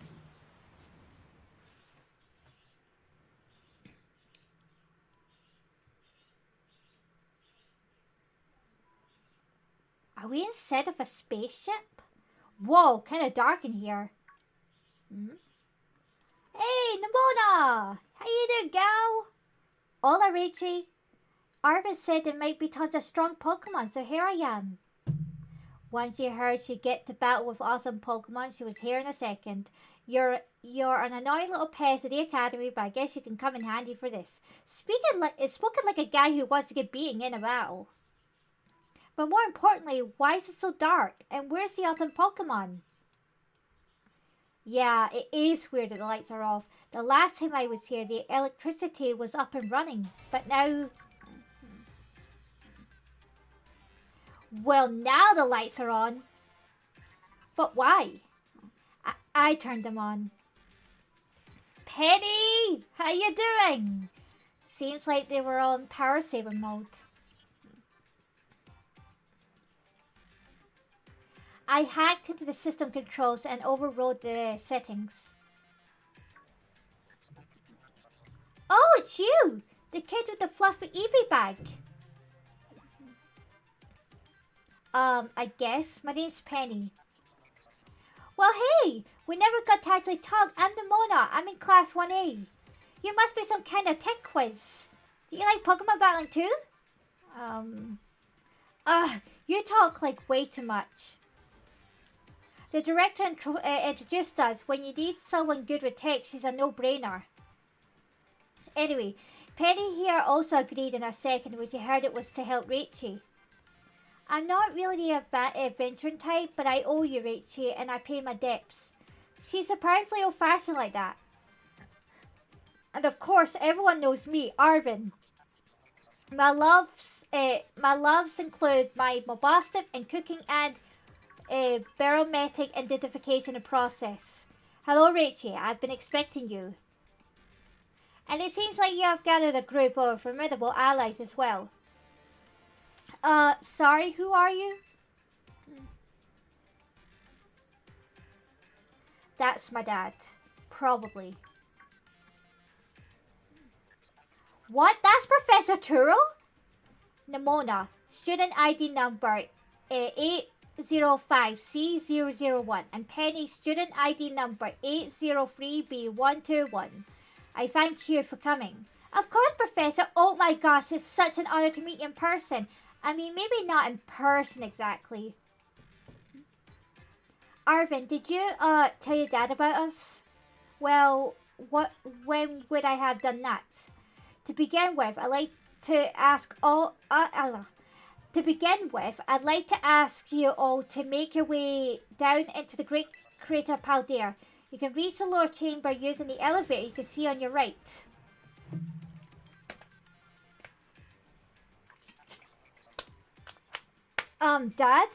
A: Are we inside of a spaceship? Whoa, kind of dark in here. Hmm? Hey, Nimona! How you doing, gal? Hola, Richie. Arvis said there might be tons of strong Pokemon, so here I am. Once she heard she'd get to battle with awesome Pokemon, she was here in a second. You're an annoying little pest at the academy, but I guess you can come in handy for this. Spoken like a guy who wants to get beaten in a battle. But more importantly, why is it so dark? And where's the awesome Pokemon? Yeah, it is weird that the lights are off. The last time I was here, the electricity was up and running. But now... Well, now the lights are on. But why? I turned them on. Penny! How you doing? Seems like they were on power saver mode. I hacked into the system controls and overrode the settings. Oh, it's you! The kid with the fluffy Eevee bag. I guess. My name's Penny. Well, hey! We never got to actually talk. I'm Nimona. I'm in Class 1A. You must be some kind of tech quiz. Do you like Pokemon battling too? You talk like way too much. The director introduced us. When you need someone good with tech, she's a no-brainer. Anyway, Penny here also agreed in a second when she heard it was to help Rachie. I'm not really the adventuring type, but I owe you, Rachie, and I pay my debts. She's apparently old-fashioned like that. And of course, everyone knows me, Arvin. My loves include my Mobostif and cooking and barometric identification and process. Hello, Rachie. I've been expecting you. And it seems like you have gathered a group of formidable allies as well. Sorry, who are you? That's my dad. Probably. What? That's Professor Turo? Nimona. Student ID number 805C001. And Penny, student ID number 803B121. I thank you for coming. Of course, Professor. Oh my gosh, it's such an honor to meet you in person. I mean, maybe not in person exactly. Arvin, did you tell your dad about us? Well, when would I have done that? To begin with, I'd like to ask you all to make your way down into the Great Crater Paldea. You can reach the lower chamber using the elevator you can see on your right. Dad?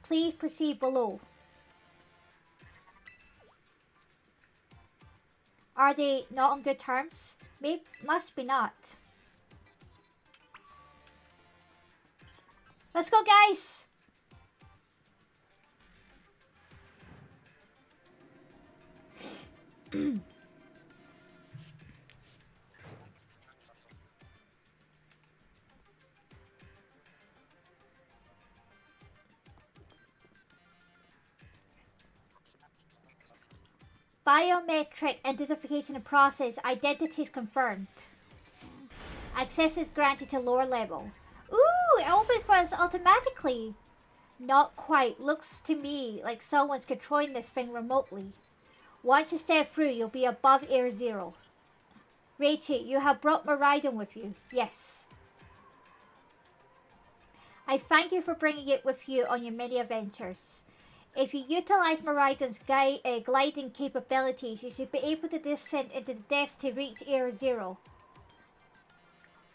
A: Please proceed below. Are they not on good terms? Maybe, must be not. Let's go, guys! Biometric identification process. Identities confirmed. Access is granted to lower level. Ooh, it opened for us automatically. Not quite. Looks to me like someone's controlling this thing remotely. Once you step through, you'll be above Air Zero. Rachel, you have brought Miraidon with you. Yes. I thank you for bringing it with you on your many adventures. If you utilize Miraidon's gliding capabilities, you should be able to descend into the depths to reach Air Zero.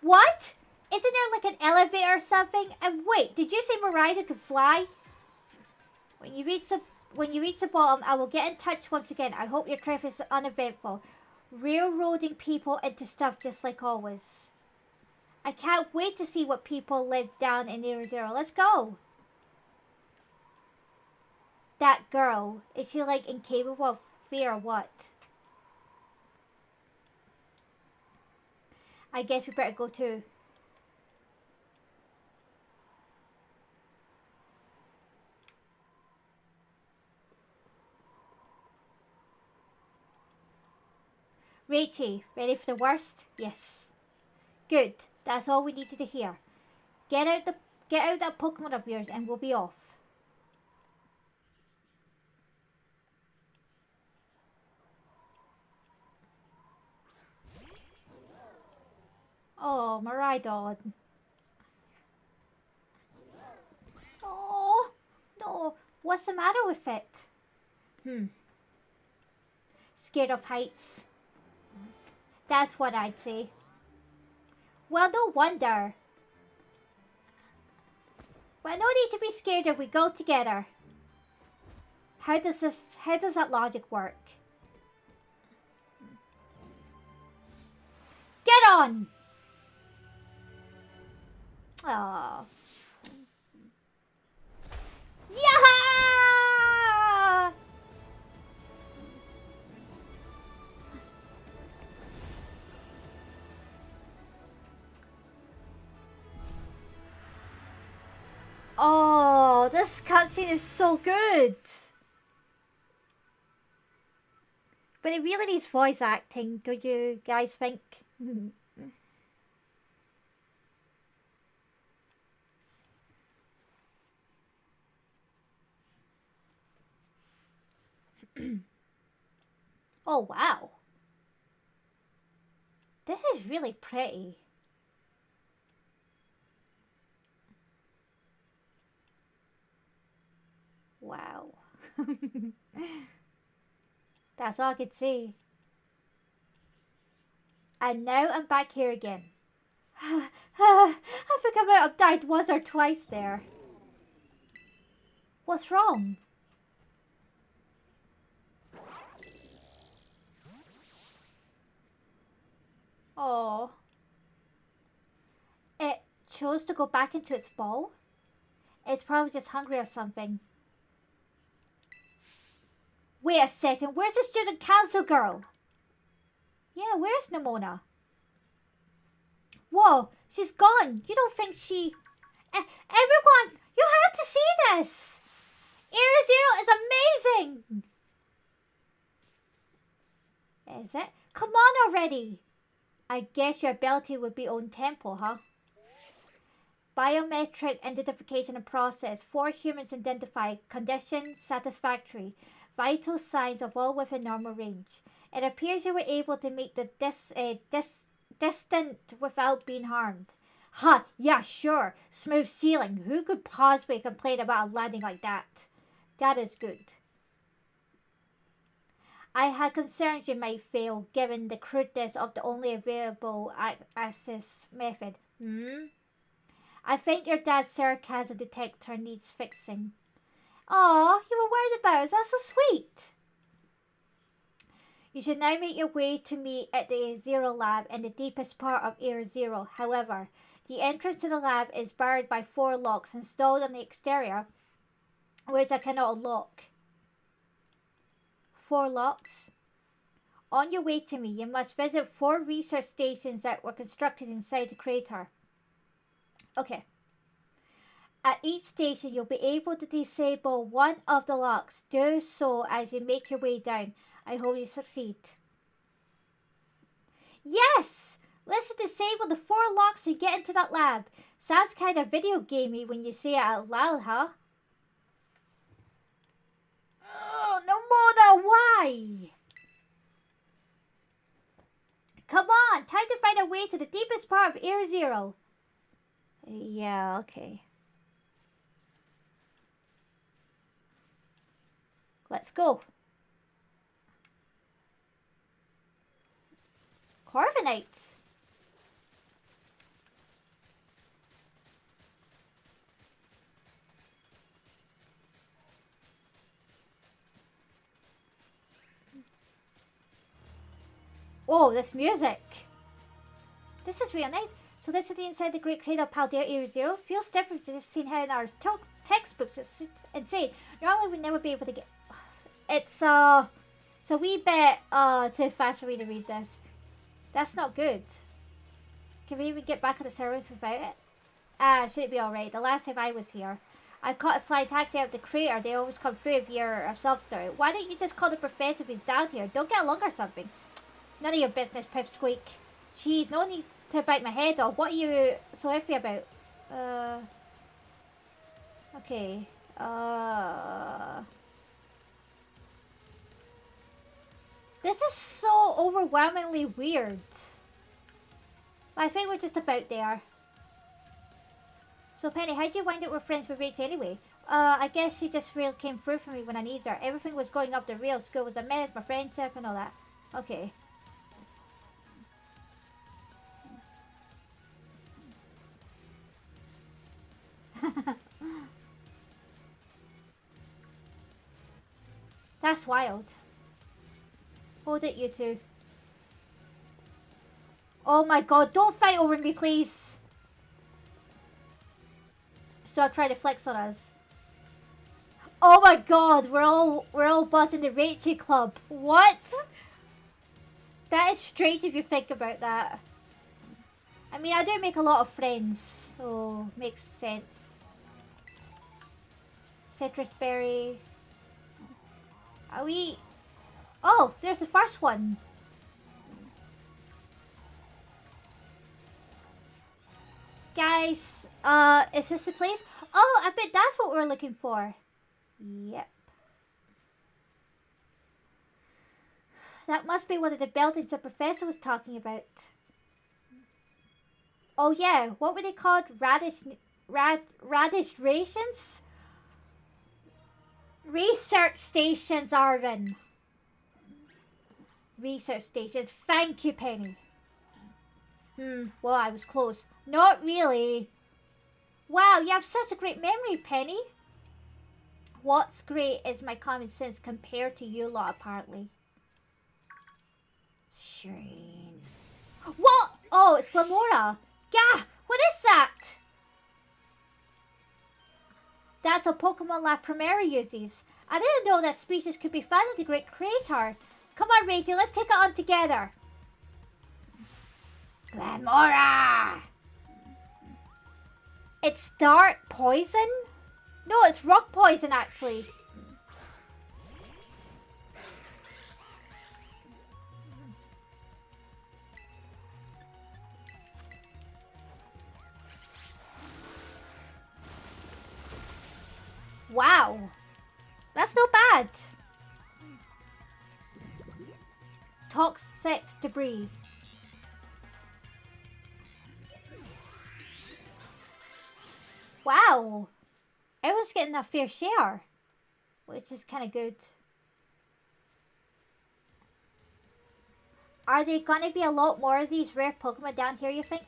A: What? Isn't there like an elevator or something? And wait, did you say Miraidon could fly? When you reach the bottom, I will get in touch once again. I hope your trip is uneventful. Railroading people into stuff just like always. I can't wait to see what people live down in Air Zero. Let's go. That girl, is she like incapable of fear or what? I guess we better go too. Rachie, ready for the worst? Yes. Good. That's all we needed to hear. Get out that Pokemon of yours and we'll be off. Oh, Miraidon. Oh, no. What's the matter with it? Scared of heights. That's what I'd say. Well, no wonder. Well, no need to be scared if we go together. How does that logic work? Get on! Oh. Yaha! Oh, this cutscene is so good. But it really needs voice acting, do you guys think? Oh, wow. This is really pretty. Wow. That's all I could see. And now I'm back here again. I think I might have died once or twice there. What's wrong? Oh. It chose to go back into its ball? It's probably just hungry or something. Wait a second, where's the student council girl? Yeah, where's Nimona? Whoa, she's gone. You don't think she... everyone, you have to see this. Air Zero is amazing. Is it? Come on already. I guess your ability would be own tempo, huh? Biometric identification and process. 4 humans identified. Condition satisfactory. Vital signs of all within normal range. It appears you were able to make the distant without being harmed. Ha! Yeah, sure. Smooth sailing. Who could possibly complain about a landing like that? That is good. I had concerns you might fail, given the crudeness of the only available access method. Hmm? I think your dad's sarcasm detector needs fixing. Aw, you were worried about us. That's so sweet. You should now make your way to me at the Zero Lab in the deepest part of Area Zero. However, the entrance to the lab is barred by 4 locks installed on the exterior, which I cannot unlock. 4 locks? On your way to me, you must visit 4 research stations that were constructed inside the crater. Okay. At each station, you'll be able to disable one of the locks. Do so as you make your way down. I hope you succeed. Yes! Let's disable the 4 locks and get into that lab. Sounds kind of video gamey when you say it out loud, huh? Oh, no more, why? Come on, time to find a way to the deepest part of Area Zero. Yeah, okay. Let's go. Corviknight. Oh, this music. This is real nice. So this is the inside the Great Crater of Paldea Area Zero. Feels different to just seeing how in our textbooks. It's insane. Normally we'd never be able to get... It's a wee bit too fast for me to read this. That's not good. Can we even get back on the service without it? Should it be alright? The last time I was here, I caught a flying taxi out of the crater. They always come through if you're a sub-story. Why don't you just call the professor if he's down here? Don't get along or something. None of your business, Pipsqueak. Jeez, no need to bite my head off. What are you so iffy about? Okay. This is so overwhelmingly weird. I think we're just about there. So Penny, how'd you wind up with friends with Rach anyway? I guess she just really came through for me when I needed her. Everything was going up the rails. School was a mess, my friendship and all that. Okay. That's wild. Hold it, you two. Oh my god, don't fight over me, please. So I'll try to flex on us. Oh my god, we're all buzzing the Rachel Club. What? That is strange if you think about that. I mean, I do make a lot of friends, so makes sense. Citrus berry. Are we... Oh, there's the first one. Guys, is this the place? Oh, I bet that's what we're looking for. Yep. That must be one of the buildings the professor was talking about. Oh yeah, what were they called? Radish rations? Research stations, Arvin. Research stations. Thank you, Penny. Well, I was close. Not really. Wow, you have such a great memory, Penny. What's great is my common sense compared to you lot, apparently. Shane. What? Oh, it's Glamora. Gah! What is that? That's a Pokemon Lab Primera uses. I didn't know that species could be found in the Great Crater. Come on, Rachel, let's take it on together. Glamora! It's dark poison? No, it's rock poison, actually. Wow. That's not bad. Toxic debris. Wow. Everyone's getting a fair share, which is kind of good. Are there gonna be a lot more of these rare Pokemon down here, you think?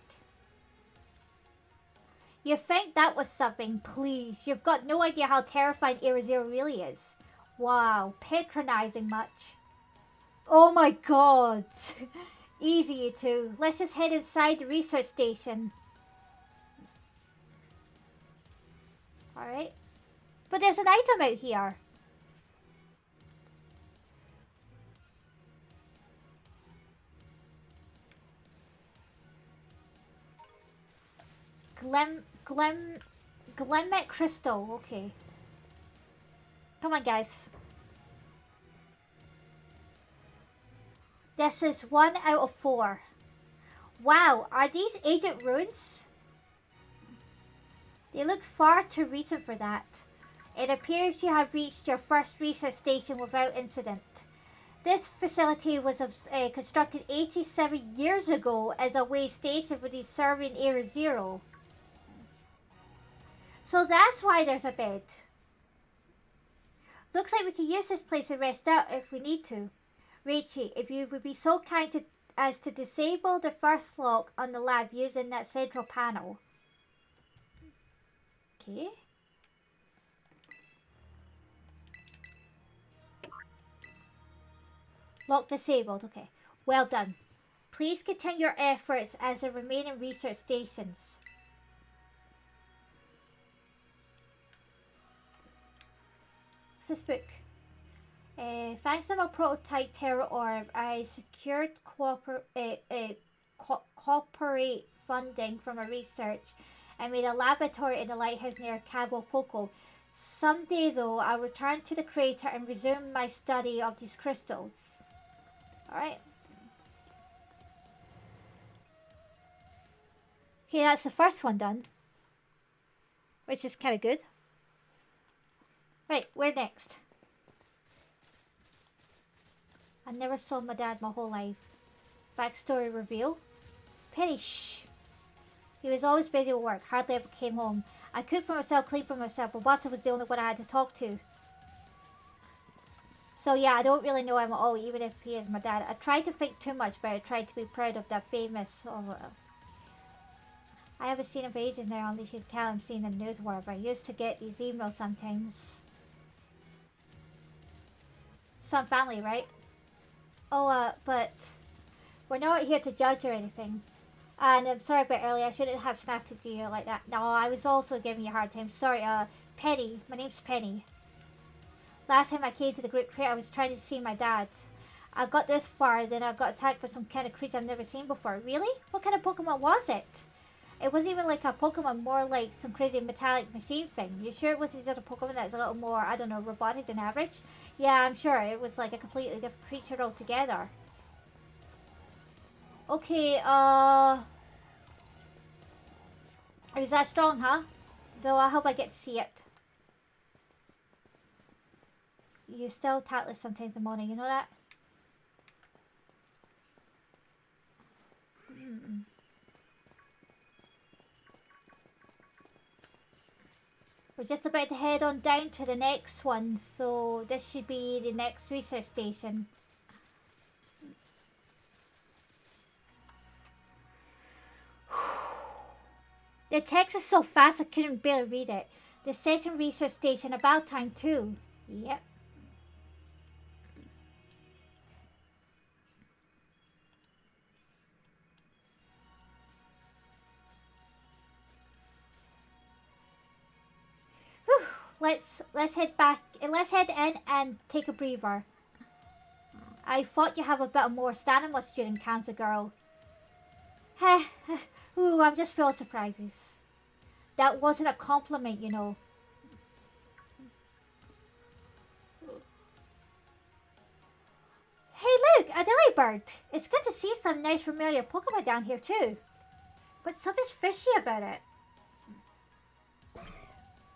A: You think that was something? Please, you've got no idea how terrifying Area Zero really is. Wow, patronizing much. Oh my god. Easy, you two. Let's just head inside the research station. Alright. But there's an item out here. Glimmet Crystal. Okay. Come on, guys. This is 1 out of 4. Wow, are these ancient ruins? They look far too recent for that. It appears you have reached your first research station without incident. This facility was constructed 87 years ago as a way station for the serving Area Zero. So that's why there's a bed. Looks like we can use this place to rest out if we need to. Rachie, if you would be so kind as to disable the first lock on the lab using that central panel. Okay. Lock disabled. Okay. Well done. Please continue your efforts as the remaining research stations. What's this book? Thanks to my prototype Terra Orb, I secured corporate funding for my research and made a laboratory in the lighthouse near Cabo Poco. Someday, though, I'll return to the crater and resume my study of these crystals. Alright. Okay, that's the first one done. Which is kind of good. Right, where next? I never saw my dad my whole life. Backstory reveal. Penny, shh. He was always busy with work, hardly ever came home. I cooked for myself, cleaned for myself, but Buster was the only one I had to talk to. So yeah, I don't really know him at all, even if he is my dad. I tried to think too much, but I tried to be proud of that famous... I haven't seen him for ages now, unless you can count him seeing the news or whatever. I used to get these emails sometimes. Some family, right? Oh, but we're not here to judge or anything. And I'm sorry about earlier, I shouldn't have snapped at you like that. No, I was also giving you a hard time. Sorry, Penny. My name's Penny. Last time I came to the Great Crate, I was trying to see my dad. I got this far, then I got attacked by some kind of creature I've never seen before. Really? What kind of Pokemon was it? It wasn't even like a Pokemon, more like some crazy metallic machine thing. You sure it was these other Pokemon that's a little more, I don't know, robotic than average? Yeah, I'm sure. It was like a completely different creature altogether. Okay, it was that strong, huh? Though I hope I get to see it. You still tactless sometimes in the morning, you know that? We're just about to head on down to the next one, so this should be the next research station. The text is so fast I couldn't barely read it. The second research station, about time too. Yep. Whew. Let's head back. Let's head in and take a breather. I thought you have a bit more stamina, student cancer girl. Heh. Ooh, I'm just full of surprises. That wasn't a compliment, you know. Hey look, a Delibird! It's good to see some nice familiar Pokemon down here too. But something's fishy about it.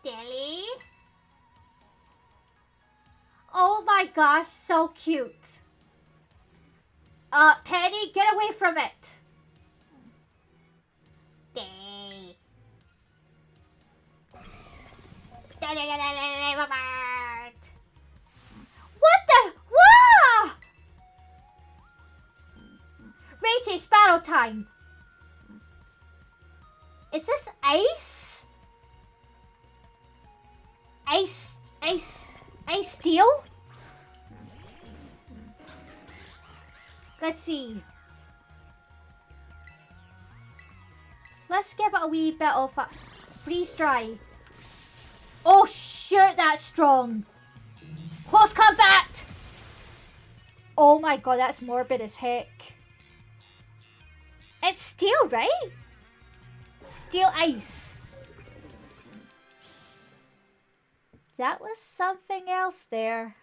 A: Dilly? Oh my gosh, so cute. Penny, get away from it! Day. What the? Wah! time. Is this ice? Ice steel? Let's see. Let's give it a wee bit of a freeze dry. Oh shit, that's strong. Close combat! Oh my god, that's morbid as heck. It's steel, right? Steel ice. That was something else there.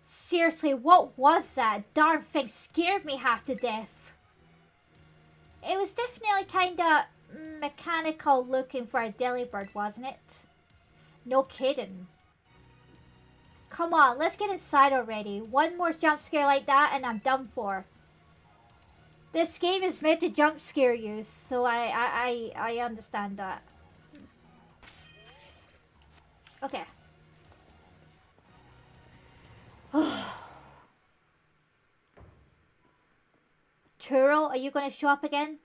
A: Seriously, what was that? Darn thing scared me half to death. It was definitely kinda mechanical looking for a delibird, wasn't it? No kidding. Come on, let's get inside already. One more jump scare like that and I'm done for. This game is meant to jump scare you, so I understand that. Okay. Churro, are you going to show up again?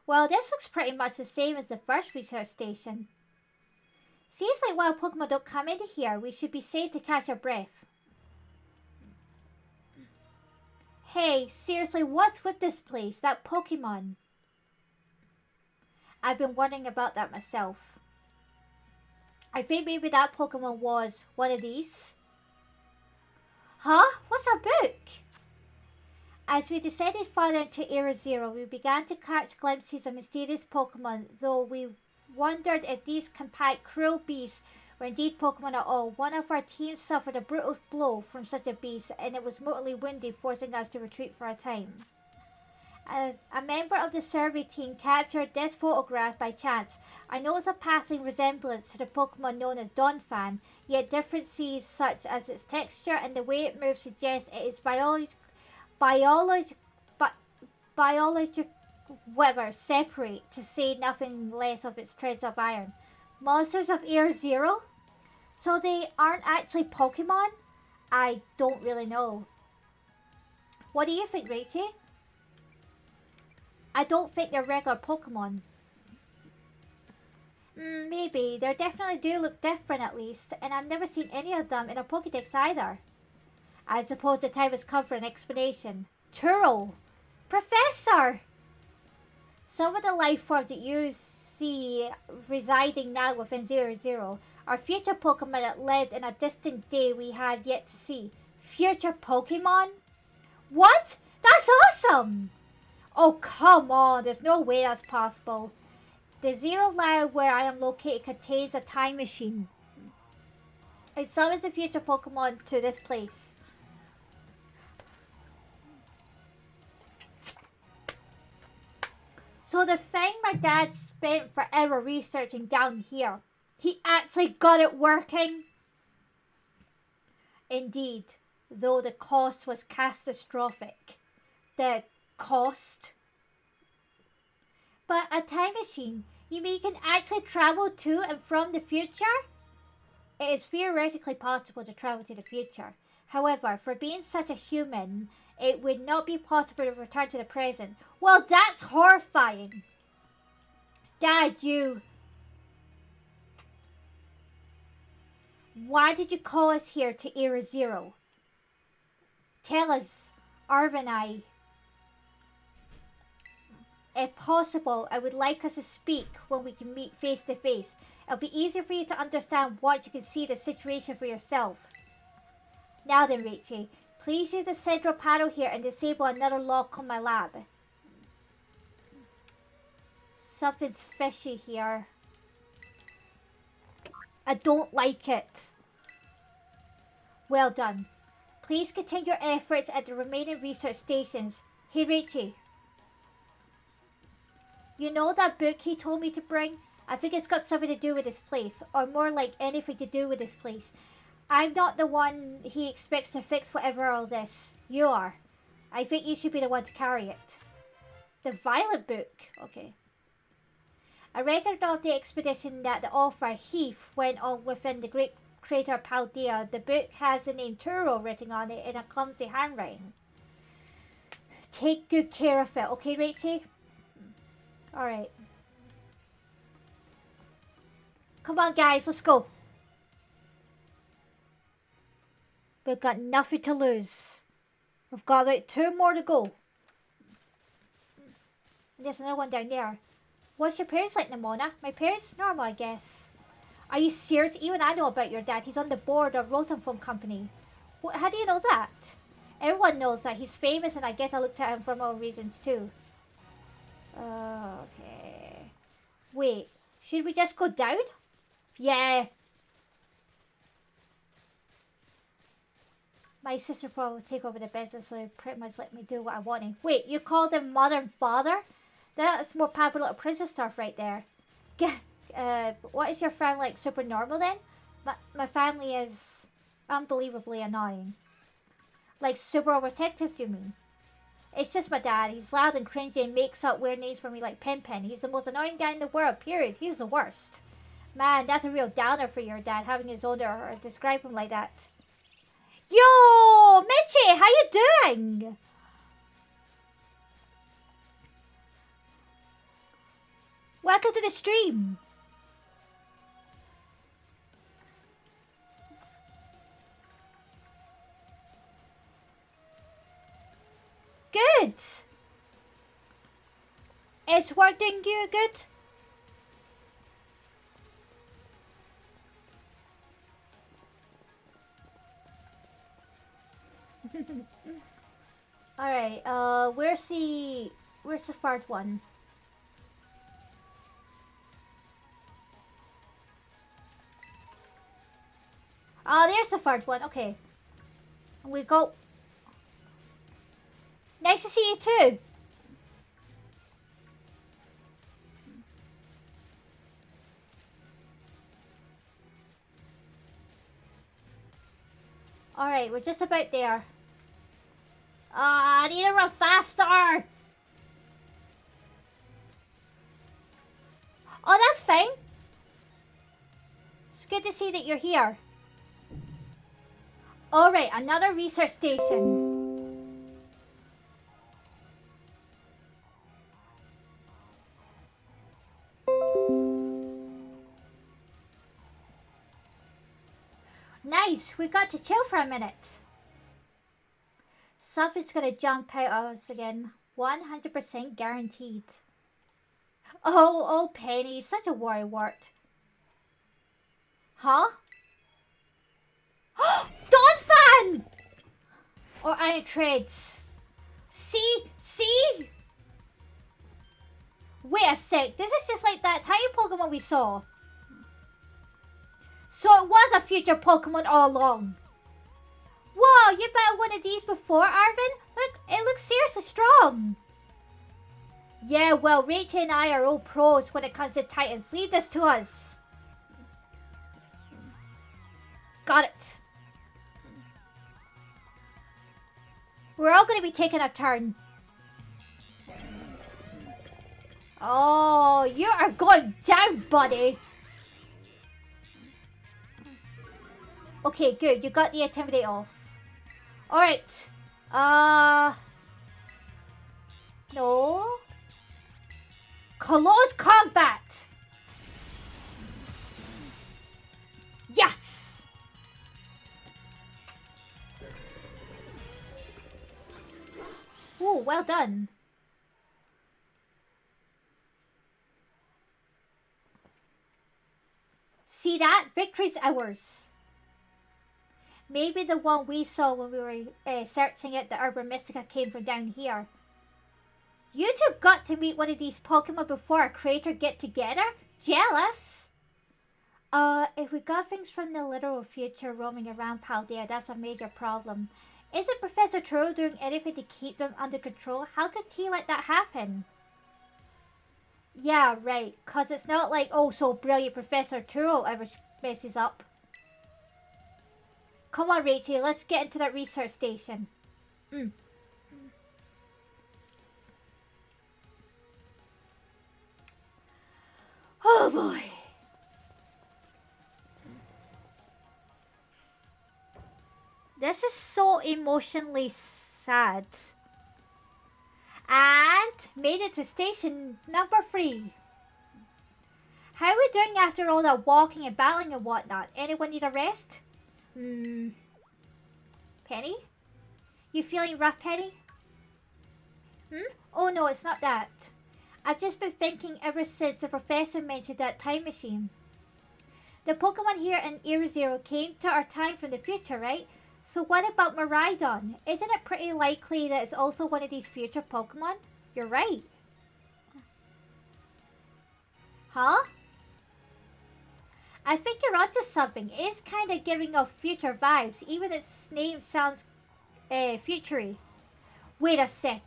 A: Well, this looks pretty much the same as the first research station. Seems like while Pokemon don't come into here, we should be safe to catch our breath. Hey, seriously, what's with this place? That Pokemon? I've been wondering about that myself. I think maybe that Pokemon was one of these. Huh? What's a book? As we descended farther into Area Zero, we began to catch glimpses of mysterious Pokemon, though we wondered if these compact cruel beasts were indeed Pokemon at all. One of our team suffered a brutal blow from such a beast, and it was mortally wounded, forcing us to retreat for a time. A member of the survey team captured this photograph by chance. I noticed a passing resemblance to the Pokemon known as Donphan, yet differences such as its texture and the way it moves suggest it is whatever, separate, to say nothing less of its treads of iron. Monsters of Air Zero? So they aren't actually Pokemon? I don't really know. What do you think, Rachie? I don't think they're regular Pokemon. Maybe. They definitely do look different at least, and I've never seen any of them in a Pokédex either. I suppose the time has come for an explanation. Churro! Professor! Some of the life forms that you see residing now within Zero are future Pokemon that lived in a distant day we have yet to see. Future Pokemon? What? That's awesome! Oh, come on. There's no way that's possible. The Zero Land where I am located contains a time machine. It summons the future Pokemon to this place. So the thing my dad spent forever researching down here, he actually got it working? Indeed, though the cost was catastrophic. The cost? But a time machine, you mean you can actually travel to and from the future? It is theoretically possible to travel to the future. However, for being such a human, it would not be possible to return to the present. Well, that's horrifying. Dad, you... Why did you call us here to Era Zero? Tell us, Arv and I. If possible, I would like us to speak when we can meet face to face. It'll be easier for you to understand once you can see the situation for yourself. Now then, Rachie, please use the central panel here and disable another lock on my lab. Something's fishy here. I don't like it. Well done. Please continue your efforts at the remaining research stations. Hey, Rachie. You know that book he told me to bring? I think it's got something to do with this place, or more like anything to do with this place. I'm not the one he expects to fix whatever all this. You are. I think you should be the one to carry it. The Violet Book. Okay. A record of the expedition that the author Heath went on within the Great creator Paldea. The book has the name Turo written on it in a clumsy handwriting. Take good care of it, okay, Rachie? Alright. Come on, guys, let's go. We've got nothing to lose. We've got like 2 more to go. There's another one down there. What's your parents like, Nimona? My parents? Normal, I guess. Are you serious? Even I know about your dad. He's on the board of Rotom Phone Company. What, how do you know that? Everyone knows that. He's famous, and I guess I looked at him for my own reasons too. Okay. Wait, should we just go down? Yeah. My sister probably take over the business, so they pretty much let me do what I wanted. Wait, you call them mother and father? That's more popular little princess stuff right there. What is your family like? Super normal then? My family is unbelievably annoying. Like super overprotective, you mean? It's just my dad. He's loud and cringy and makes up weird names for me like Pen Pen. He's the most annoying guy in the world, period. He's the worst. Man, that's a real downer for your dad, having his older or describe him like that. Yo, Mitchie, how you doing? Welcome to the stream. Good. It's working you good? Alright, where's the third one? Oh, there's the third one, okay. We go. Nice to see you too. Alright, we're just about there. I need to run faster! Oh, that's fine. It's good to see that you're here. Alright, another research station. Nice, we got to chill for a minute. Something's gonna jump out of us again. 100% guaranteed. Oh, Penny, such a worry wart. Huh? Dawn Fan! Or Iron Treads. See? Wait a sec, this is just like that tiny Pokemon we saw. So it was a future Pokemon all along. Whoa, you battled one of these before, Arvin? Look, it looks seriously strong. Yeah, well, Rachel and I are all pros when it comes to Titans. Leave this to us. Got it. We're all going to be taking a turn. Oh, you are going down, buddy. Okay, good. You got the Intimidate off. Alright. No. Close combat. Yes. Ooh, well done. See that? Victory's ours. Maybe the one we saw when we were searching it, the Urban Mystica, came from down here. You two got to meet one of these Pokemon before our creator get together? Jealous? If we got things from the literal future roaming around Paldea, that's a major problem. Isn't Professor Turo doing anything to keep them under control? How could he let that happen? Yeah, right. Cause it's not like, oh, so brilliant Professor Turo ever messes up. Come on, Rachel, let's get into that research station. Oh boy. This is so emotionally sad. And made it to station number 3. How are we doing after all that walking and battling and whatnot? Anyone need a rest? Penny? You feeling rough, Penny? Oh no, it's not that. I've just been thinking ever since the professor mentioned that time machine. The Pokemon here in Era Zero came to our time from the future, right? So what about Miraidon? Isn't it pretty likely that it's also one of these future Pokemon? You're right. Huh? I think you're onto something. It's kind of giving off future vibes. Even its name sounds futury. Wait a sec.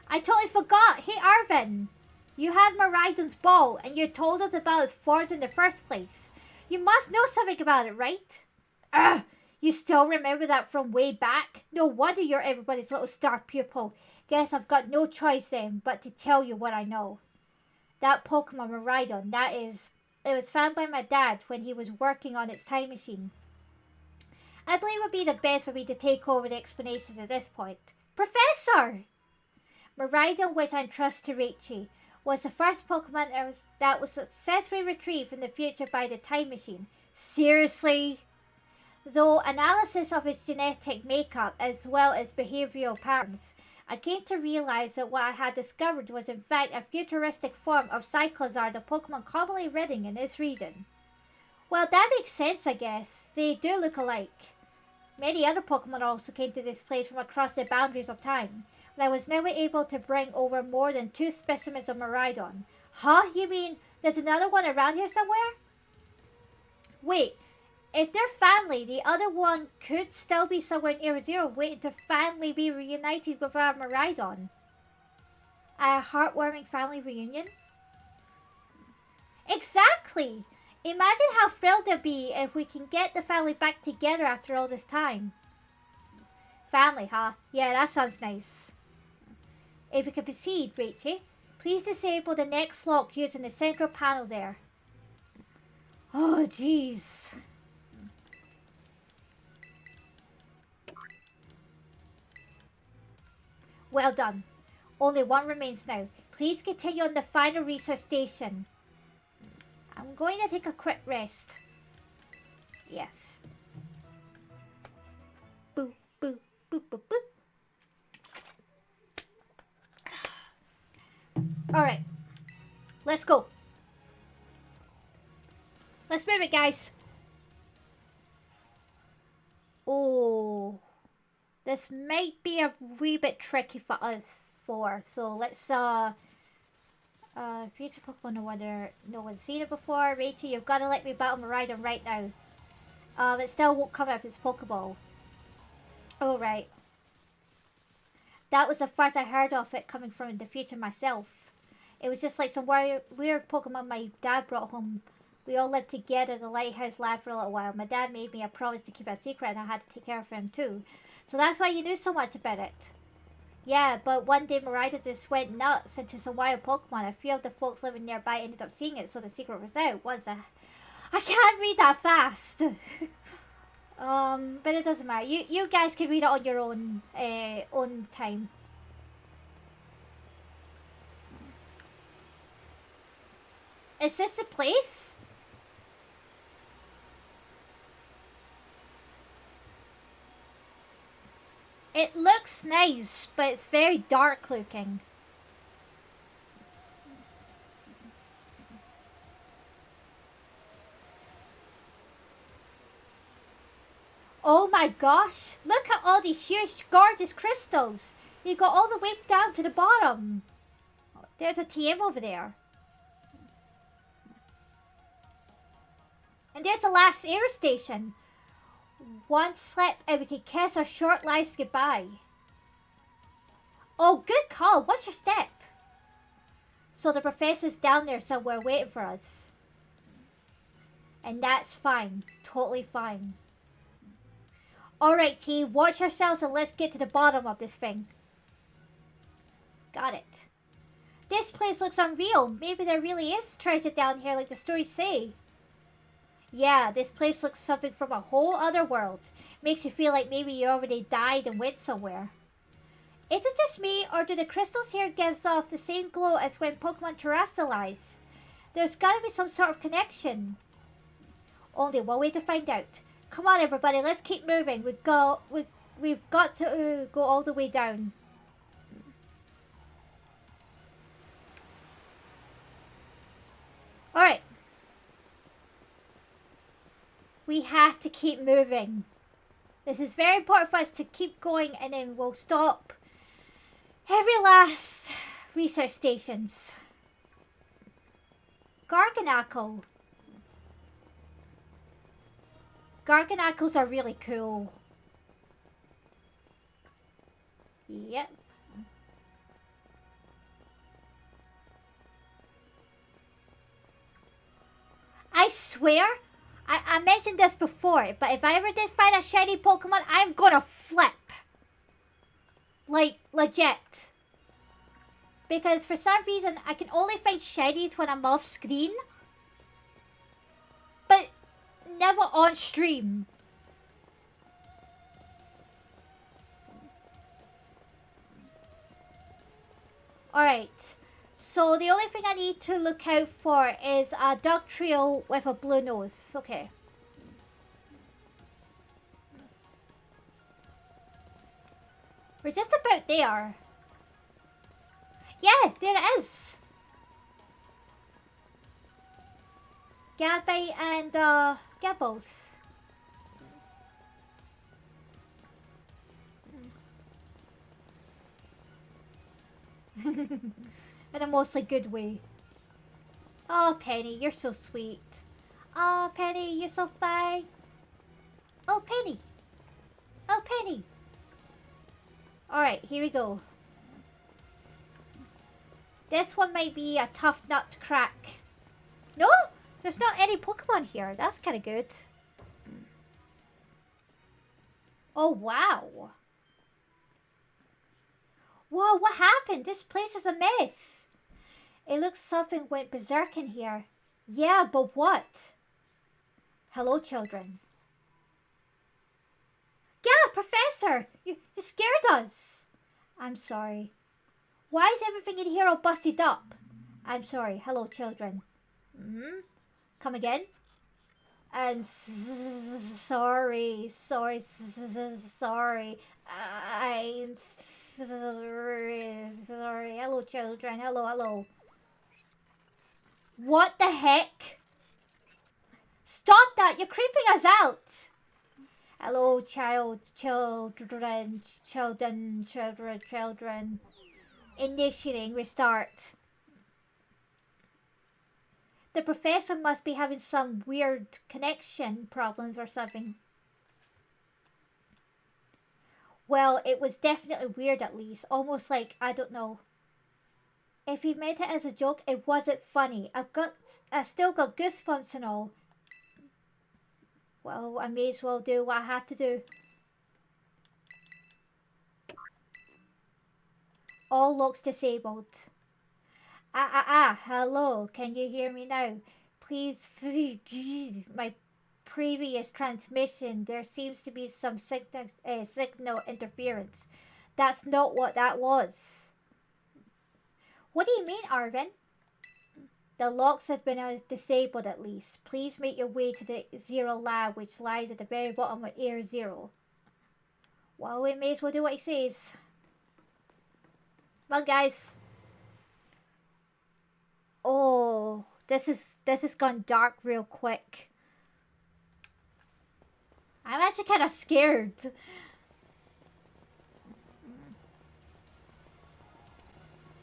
A: I totally forgot. Hey Arvin. You had Miraidon's ball and you told us about its forge in the first place. You must know something about it, right? Ugh. You still remember that from way back? No wonder you're everybody's little star pupil. Guess I've got no choice then but to tell you what I know. That Pokemon Miraidon, it was found by my dad when he was working on its time machine. I believe it would be the best for me to take over the explanations at this point. Professor! Miraidon, which I entrust to Raichi, was the first Pokemon that was successfully retrieved from the future by the time machine. Seriously? Though analysis of its genetic makeup as well as behavioral patterns, I came to realize that what I had discovered was in fact a futuristic form of Cyclozar, the Pokemon commonly residing in this region. Well, that makes sense, I guess. They do look alike. Many other Pokemon also came to this place from across the boundaries of time, but I was never able to bring over more than 2 specimens of Miraidon. Huh? You mean there's another one around here somewhere? Wait. If they're family, the other one could still be somewhere in Era Zero waiting to finally be reunited with our Miraidon. A heartwarming family reunion? Exactly! Imagine how thrilled they'll be if we can get the family back together after all this time. Family, huh? Yeah, that sounds nice. If we can proceed, Raichi, please disable the next lock using the central panel there. Oh, jeez. Well done. Only one remains now. Please continue on the final research station. I'm going to take a quick rest. Yes. Boop, boop, boop, boop, boop. Alright. Let's go. Let's move it, guys. Oh. This might be a wee bit tricky for us four. So let's future Pokemon, no one's seen it before. Raichi, you've got to let me battle Miraidon right now. It still won't come out of its Pokeball. Oh, right. That was the first I heard of it coming from the future myself. It was just like some weird Pokemon my dad brought home. We all lived together in the lighthouse lab for a little while. My dad made me a promise to keep it a secret and I had to take care of him too. So that's why you knew so much about it. Yeah, but one day Miraidon just went nuts into some wild Pokemon. A few of the folks living nearby ended up seeing it, so the secret was out. I can't read that fast. But it doesn't matter. You guys can read it on your own time. Is this the place? It looks nice, but it's very dark looking. Oh my gosh! Look at all these huge, gorgeous crystals! They go all the way down to the bottom. There's a TM over there. And there's the last air station. One slip and we can kiss our short lives goodbye. Oh, good call. What's your step? So the professor's down there somewhere waiting for us. And that's fine. Totally fine. Alright, team. Watch yourselves and let's get to the bottom of this thing. Got it. This place looks unreal. Maybe there really is treasure down here like the stories say. Yeah, this place looks something from a whole other world. Makes you feel like maybe you already died and went somewhere. Is it just me, or do the crystals here gives off the same glow as when Pokemon terrestrialize? There's gotta be some sort of connection. Only one way to find out. Come on, everybody, let's keep moving. We've got to go all the way down. All right. We have to keep moving. This is very important for us to keep going, and then we'll stop every last research stations. Garganacle. Garganacles are really cool. Yep. I swear, I mentioned this before, but if I ever did find a shiny Pokemon, I'm gonna flip. Like, legit. Because for some reason, I can only find shinies when I'm off screen. But never on stream. Alright. So the only thing I need to look out for is a dog trio with a blue nose. Okay. We're just about there. Yeah, there it is. Gabby and Gabbles. In a mostly good way. Oh, Penny, you're so sweet. Oh, Penny, you're so fine. Oh, Penny. Oh, Penny. Alright, here we go. This one might be a tough nut to crack. No? There's not any Pokemon here. That's kind of good. Oh, wow. Whoa, what happened? This place is a mess. It looks something went berserk in here. Yeah, but what? Hello, children. Yeah, Professor! You scared us. I'm sorry. Why is everything in here all busted up? I'm sorry. Hello, children. Come again? I'm sorry. Sorry. I'm sorry. Hello, children. Hello. What the heck? Stop that! You're creeping us out! Hello, children. Initiating restart. The professor must be having some weird connection problems or something. Well, it was definitely weird at least. Almost like, I don't know. If he meant it as a joke, it wasn't funny. I still got goosebumps and all. Well, I may as well do what I have to do. All locks disabled. Hello, can you hear me now? Please forgive my previous transmission. There seems to be some signal interference. That's not what that was. What do you mean, Arvin? The locks have been disabled at least. Please make your way to the Zero Lab, which lies at the very bottom of Air Zero. Well, we may as well do what he says. Well, guys. Oh, this has gone dark real quick. I'm actually kind of scared.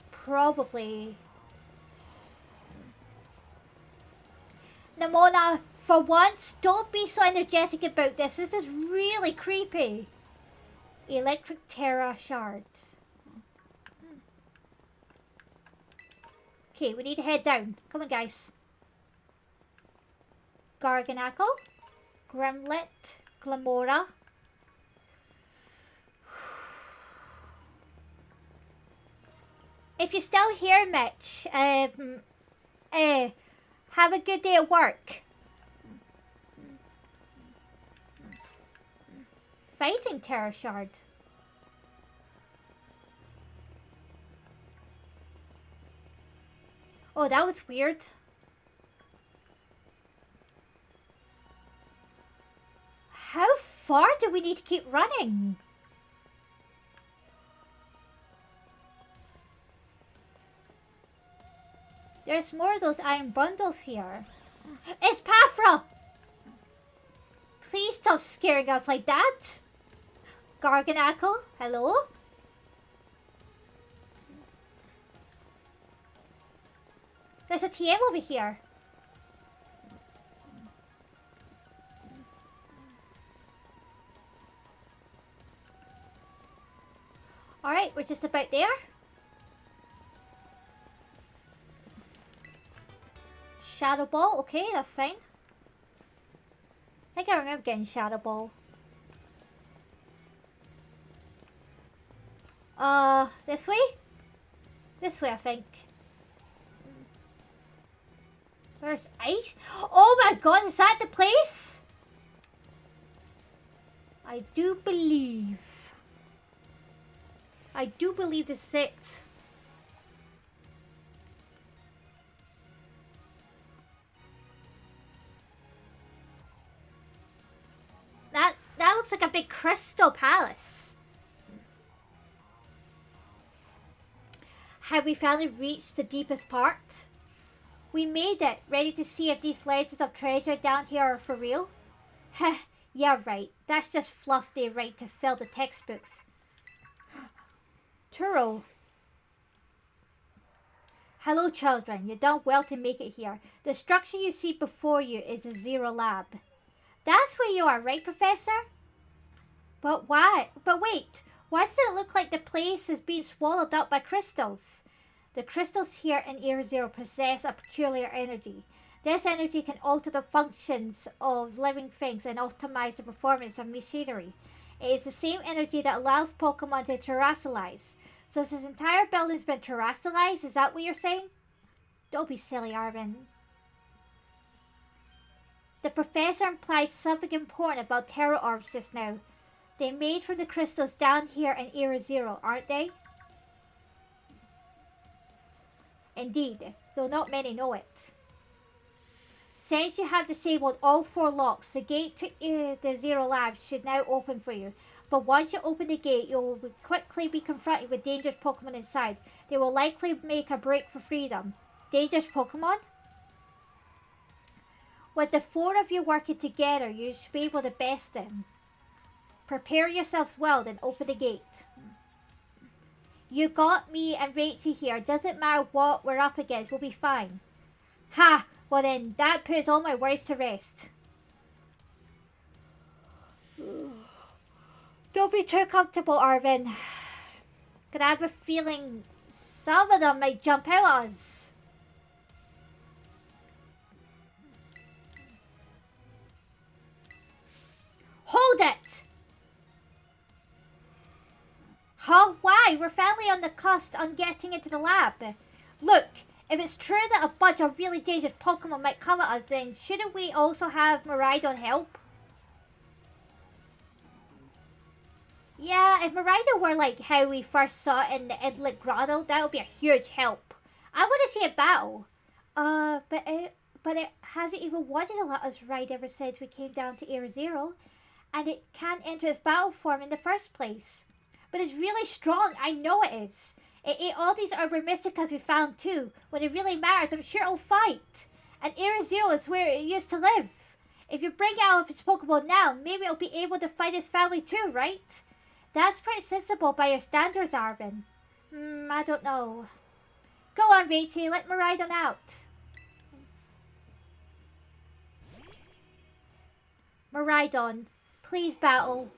A: Probably. Nimona, for once, don't be so energetic about this. This is really creepy. Electric Terra shards. Okay, we need to head down. Come on, guys. Garganacle, Grimlet, Glamora. If you're still here, Mitch, have a good day at work. fighting Terra Shard. Oh, that was weird. How far do we need to keep running? There's more of those iron bundles here. It's Paphra! Please stop scaring us like that. Garganackle, hello? There's a TM over here. Alright, we're just about there. Shadow Ball, okay, that's fine. I think I remember getting Shadow Ball. This way? This way, I think. Where's ice? Oh my god, is that the place? I do believe this is it. That looks like a big crystal palace. Have we finally reached the deepest part? We made it, ready to see if these legends of treasure down here are for real. Heh, yeah right, that's just fluff they write to fill the textbooks. Turo. Hello children, you've done well to make it here. The structure you see before you is a Zero Lab. That's where you are, right, Professor? But why? But wait, why does it look like the place is being swallowed up by crystals? The crystals here in Area Zero possess a peculiar energy. This energy can alter the functions of living things and optimize the performance of machinery. It is the same energy that allows Pokemon to terrestrialize. So this entire building's been terrestrialized? Is that what you're saying? Don't be silly, Arvin. The professor implied something important about Terra Orbs just now. They're made from the crystals down here in Area Zero, aren't they? Indeed, though not many know it. Since you have disabled all 4 locks, the gate to the Zero Lab should now open for you. But once you open the gate, you will quickly be confronted with dangerous Pokemon inside. They will likely make a break for freedom. Dangerous Pokemon? With the 4 of you working together, you should be able to best them. Prepare yourselves well, then open the gate. You got me and Rachel here. Doesn't matter what we're up against, we'll be fine. Ha! Well then, that puts all my worries to rest. Don't be too comfortable, Arvin. But I have a feeling some of them might jump out at us. Hold it! Huh? Why? We're finally on the cusp on getting into the lab. Look, if it's true that a bunch of really dangerous Pokemon might come at us, then shouldn't we also have Miraidon help? Yeah, if Miraidon were like how we first saw it in the Idlet Grotto, that would be a huge help. I want to see a battle. But it hasn't even wanted to let us ride ever since we came down to Area Zero. And it can't enter its battle form in the first place. But it's really strong, I know it is. It ate all these Urban Mysticas we found too. When it really matters, I'm sure it'll fight. And Area Zero is where it used to live. If you bring out its Pokeball now, maybe it'll be able to fight its family too, right? That's pretty sensible by your standards, Arvin. I don't know. Go on, Rachel, let Miraidon out. Miraidon, please battle.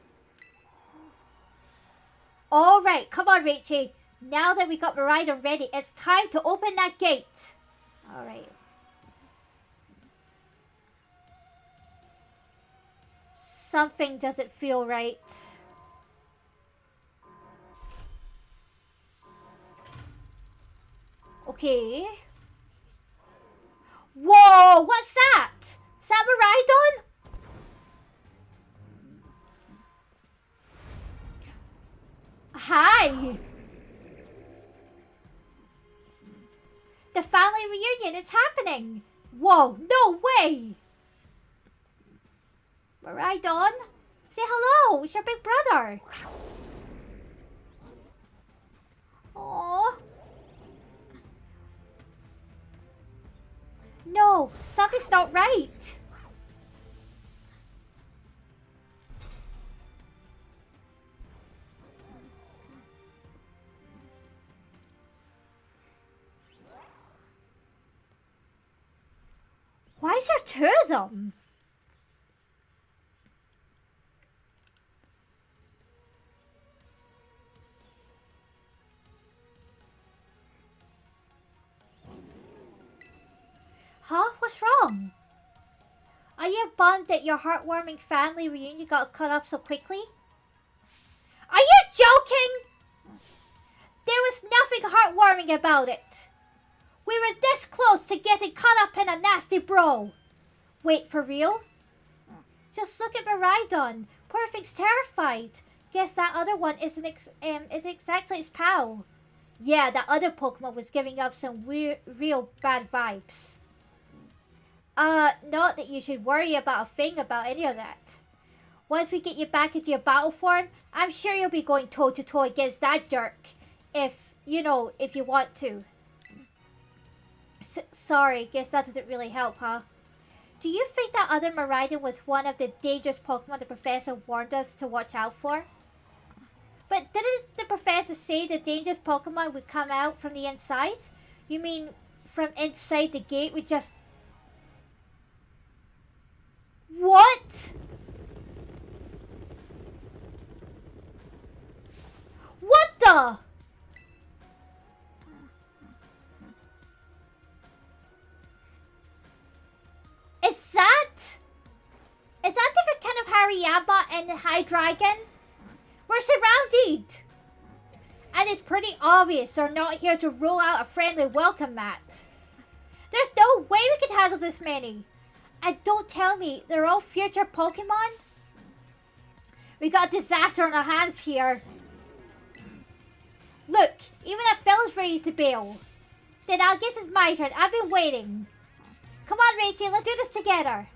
A: Alright, come on, Rachel. Now that we got Miraidon ready, it's time to open that gate. Alright. Something doesn't feel right. Okay. Whoa, what's that? Is that Miraidon? Hi! The family reunion is happening! Whoa, no way! Maridon, say hello, it's your big brother. Aww. No, something's not right. Why is there two of them? Huh? What's wrong? Are you bummed that your heartwarming family reunion got cut off so quickly? Are you joking? There was nothing heartwarming about it. We were this close to getting caught up in a nasty brawl. Wait, for real? Just look at Maridon. Poor thing's terrified. Guess that other one isn't exactly its pal. Yeah, that other Pokemon was giving up some real bad vibes. Not that you should worry about a thing about any of that. Once we get you back into your battle form, I'm sure you'll be going toe to toe against that jerk. If you want to. Sorry, guess that doesn't really help, huh? Do you think that other Maridon was one of the dangerous Pokemon the professor warned us to watch out for? But didn't the professor say the dangerous Pokemon would come out from the inside? You mean from inside the gate would just... What? What the? Is that different kind of Hariyama and Hydreigon? We're surrounded! And it's pretty obvious they're not here to roll out a friendly welcome mat. There's no way we could handle this many. And don't tell me they're all future Pokemon? We got a disaster on our hands here. Look, even that fella's ready to bail. Then I guess it's my turn. I've been waiting. Come on, Rachel, let's do this together.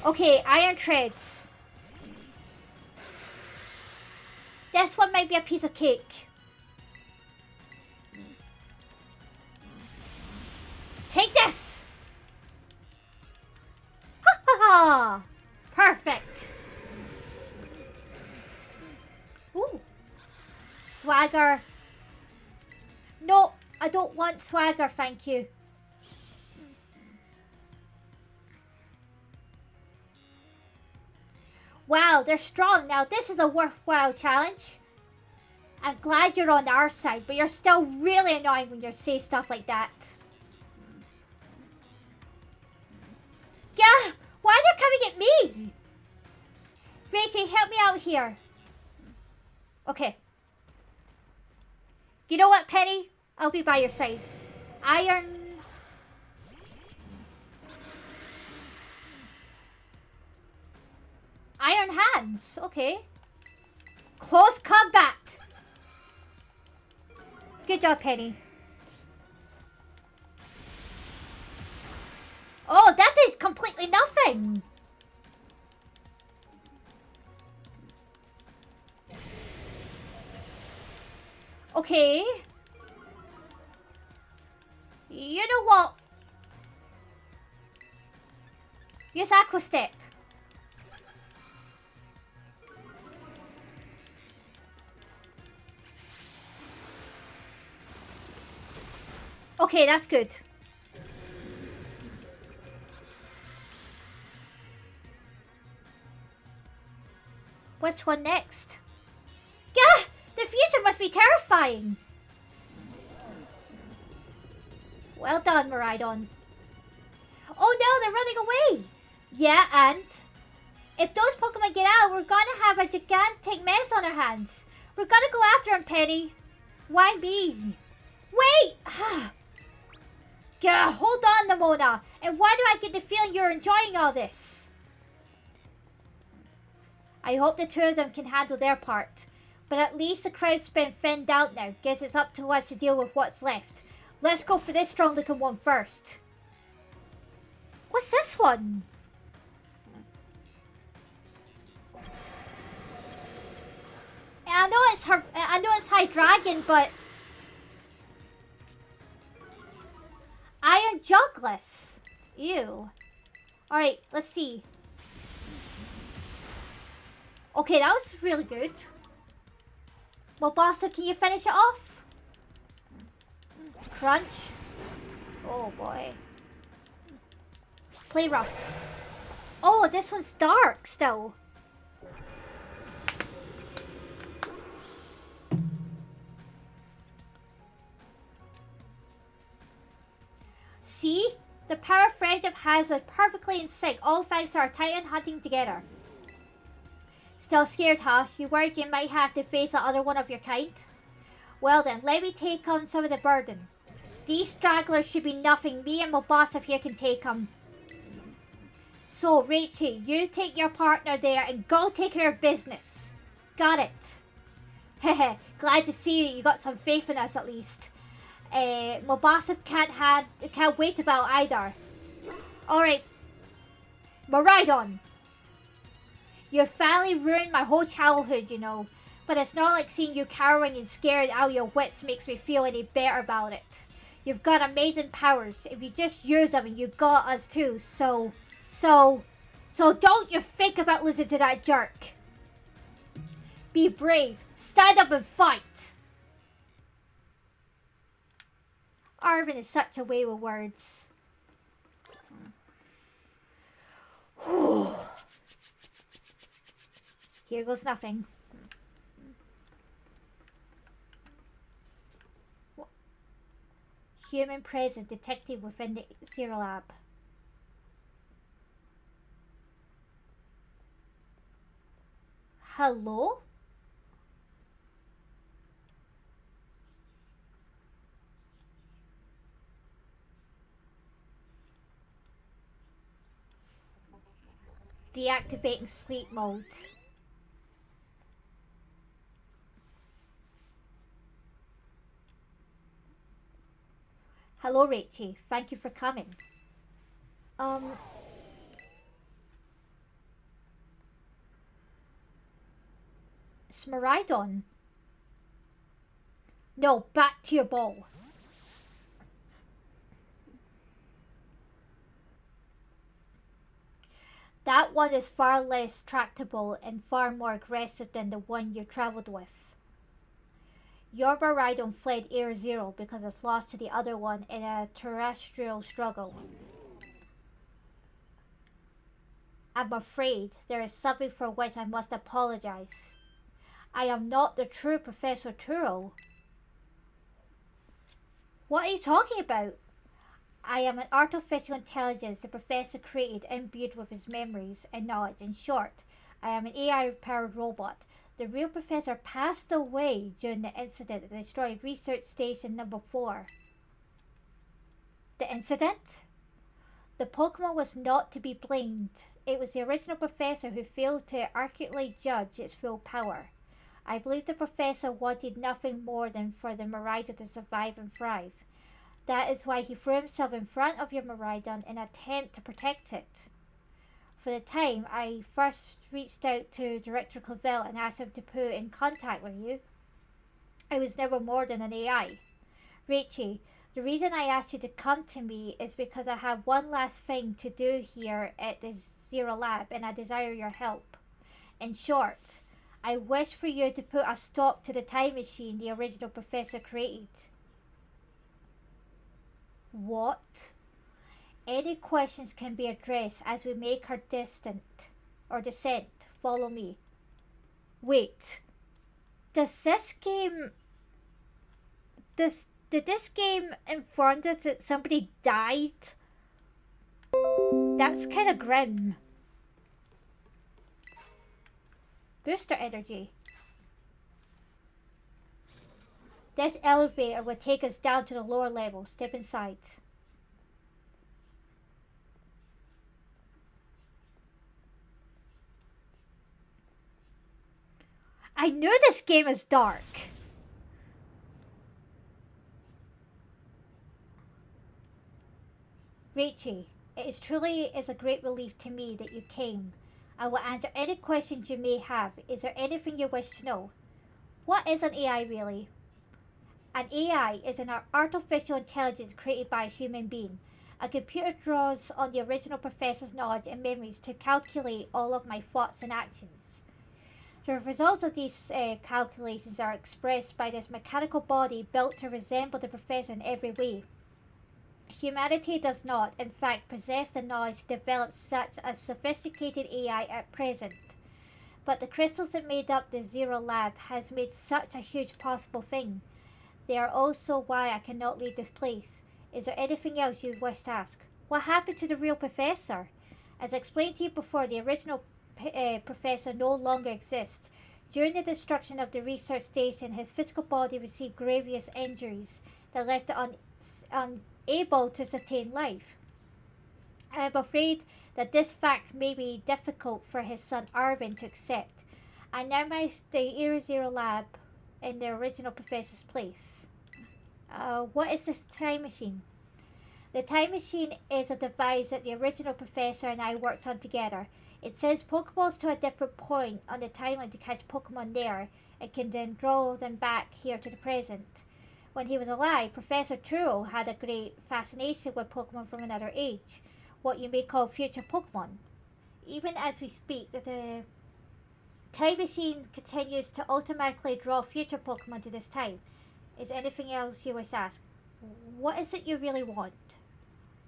A: Okay, Iron Treads. This one might be a piece of cake. Take this! Ha ha ha! Perfect! Ooh. Swagger. No, I don't want swagger, thank you. Wow, they're strong. Now this is a worthwhile challenge. I'm glad you're on our side, but you're still really annoying when you say stuff like that. Yeah, why are they coming at me? Rachel, help me out here. Okay. You know what, Penny? I'll be by your side. Iron hands. Okay. Close combat. Good job, Penny. Oh, that did completely nothing. Okay. You know what? Use Aqua Step. Okay, that's good. Which one next? Gah! The future must be terrifying. Well done, Maridon. Oh no, they're running away. Yeah, and if those Pokemon get out, we're gonna have a gigantic mess on our hands. We're gonna go after them, Penny. Why me? Wait! Gah, hold on, Nimona. And why do I get the feeling you're enjoying all this? I hope the two of them can handle their part. But at least the crowd's been thinned out now. Guess it's up to us to deal with what's left. Let's go for this strong looking one first. What's this one? I know it's her. I know it's High Dragon, but Iron Jugless. Ew. All right, let's see. Okay, that was really good. Well, Bossa, can you finish it off? Crunch. Oh boy. Play rough. Oh, this one's dark still. See? The power of friendship has us perfectly in sync, all thanks to our Titan hunting together. Still scared, huh? You worried you might have to face the other one of your kind? Well then, let me take on some of the burden. These stragglers should be nothing. Me and my boss up here can take them. So, Rachie, you take your partner there and go take care of business. Got it. Hehe, glad to see you got some faith in us at least. My boss can't wait about either. Alright. Maridon. You finally ruined my whole childhood, you know. But it's not like seeing you cowering and scared out of your wits makes me feel any better about it. You've got amazing powers. If you just use them, you got us too. So don't you think about losing to that jerk. Be brave. Stand up and fight. Arvin is such a way with words. Here goes nothing. Human presence detected within the Zero Lab. Hello? Deactivating sleep mode. Hello, Rachie. Thank you for coming. Smaridon. No, back to your ball. That one is far less tractable and far more aggressive than the one you travelled with. Your Maridon fled Air Zero because it's lost to the other one in a terrestrial struggle. I'm afraid there is something for which I must apologize. I am not the true Professor Turo. What are you talking about? I am an artificial intelligence the Professor created imbued with his memories and knowledge. In short, I am an AI-powered robot. The real Professor passed away during the incident that destroyed Research Station Number 4. The incident? The Pokémon was not to be blamed. It was the original Professor who failed to accurately judge its full power. I believe the Professor wanted nothing more than for the Maridon to survive and thrive. That is why he threw himself in front of your Maridon in an attempt to protect it. For the time, I first reached out to Director Clavel and asked him to put in contact with you. I was never more than an AI. Rachie, the reason I asked you to come to me is because I have one last thing to do here at the Zero Lab and I desire your help. In short, I wish for you to put a stop to the time machine the original Professor created. What? Any questions can be addressed as we make our descent. Follow me. Wait. Did this game inform us that somebody died? That's kind of grim. Booster energy. This elevator will take us down to the lower level. Step inside. I knew this game is dark. Rachie, it is truly is a great relief to me that you came. I will answer any questions you may have. Is there anything you wish to know? What is an AI really? An AI is an artificial intelligence created by a human being. A computer draws on the original professor's knowledge and memories to calculate all of my thoughts and actions. The results of these calculations are expressed by this mechanical body built to resemble the professor in every way. Humanity does not, in fact, possess the knowledge to develop such a sophisticated AI at present. But the crystals that made up the Zero Lab has made such a huge possible thing. They are also why I cannot leave this place. Is there anything else you wish to ask? What happened to the real professor? As I explained to you before, the original professor no longer exists. During the destruction of the research station, his physical body received grievous injuries that left it unable to sustain life. I am afraid that this fact may be difficult for his son Arvin to accept. I now must the Era Zero Lab in the original professor's place. What is this time machine? The time machine is a device that the original professor and I worked on together. It sends Pokeballs to a different point on the timeline to catch Pokemon there. It can then draw them back here to the present. When he was alive, Professor Turo had a great fascination with Pokemon from another age, what you may call future Pokemon. Even as we speak, the time machine continues to automatically draw future Pokemon to this time. Is anything else you wish to ask? What is it you really want?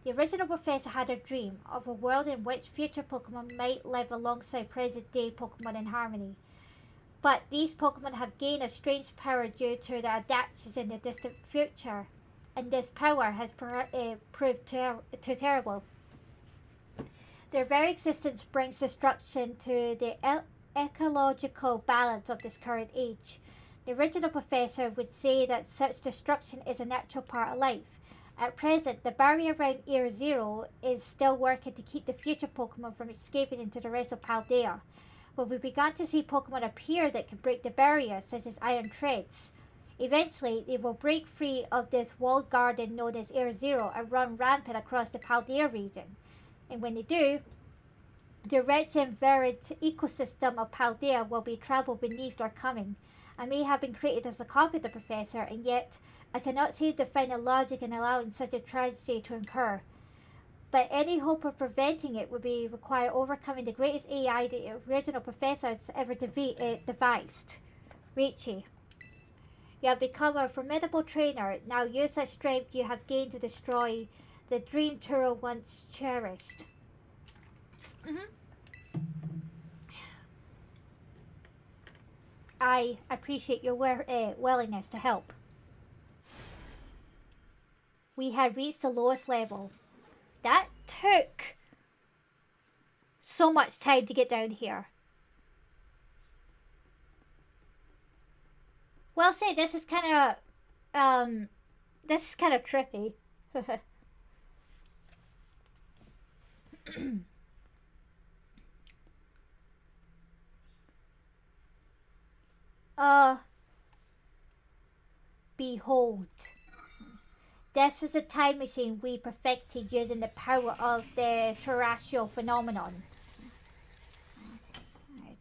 A: The original professor had a dream of a world in which future Pokemon might live alongside present day Pokemon in harmony. But these Pokemon have gained a strange power due to their adaptations in the distant future, and this power has proved too terrible. Their very existence brings destruction to the ecological balance of this current age. The original professor would say that such destruction is a natural part of life. At present, the barrier around Era Zero is still working to keep the future Pokemon from escaping into the rest of Paldea. But we've begun to see Pokemon appear that can break the barrier, such as Iron Treads. Eventually, they will break free of this walled garden known as Era Zero and run rampant across the Paldea region. And when they do, the rich and varied ecosystem of Paldea will be trampled beneath their coming. I may have been created as a copy of the professor, and yet I cannot seem to find the logic in allowing such a tragedy to occur. But any hope of preventing it would be require overcoming the greatest AI the original professor has ever devised. Raichi, you have become a formidable trainer. Now use that strength you have gained to destroy the dream Turo once cherished. I appreciate your willingness to help. We had reached the lowest level. That took so much time to get down here. Well, say this is kind of trippy. Behold. This is a time machine we perfected using the power of the terrestrial phenomenon.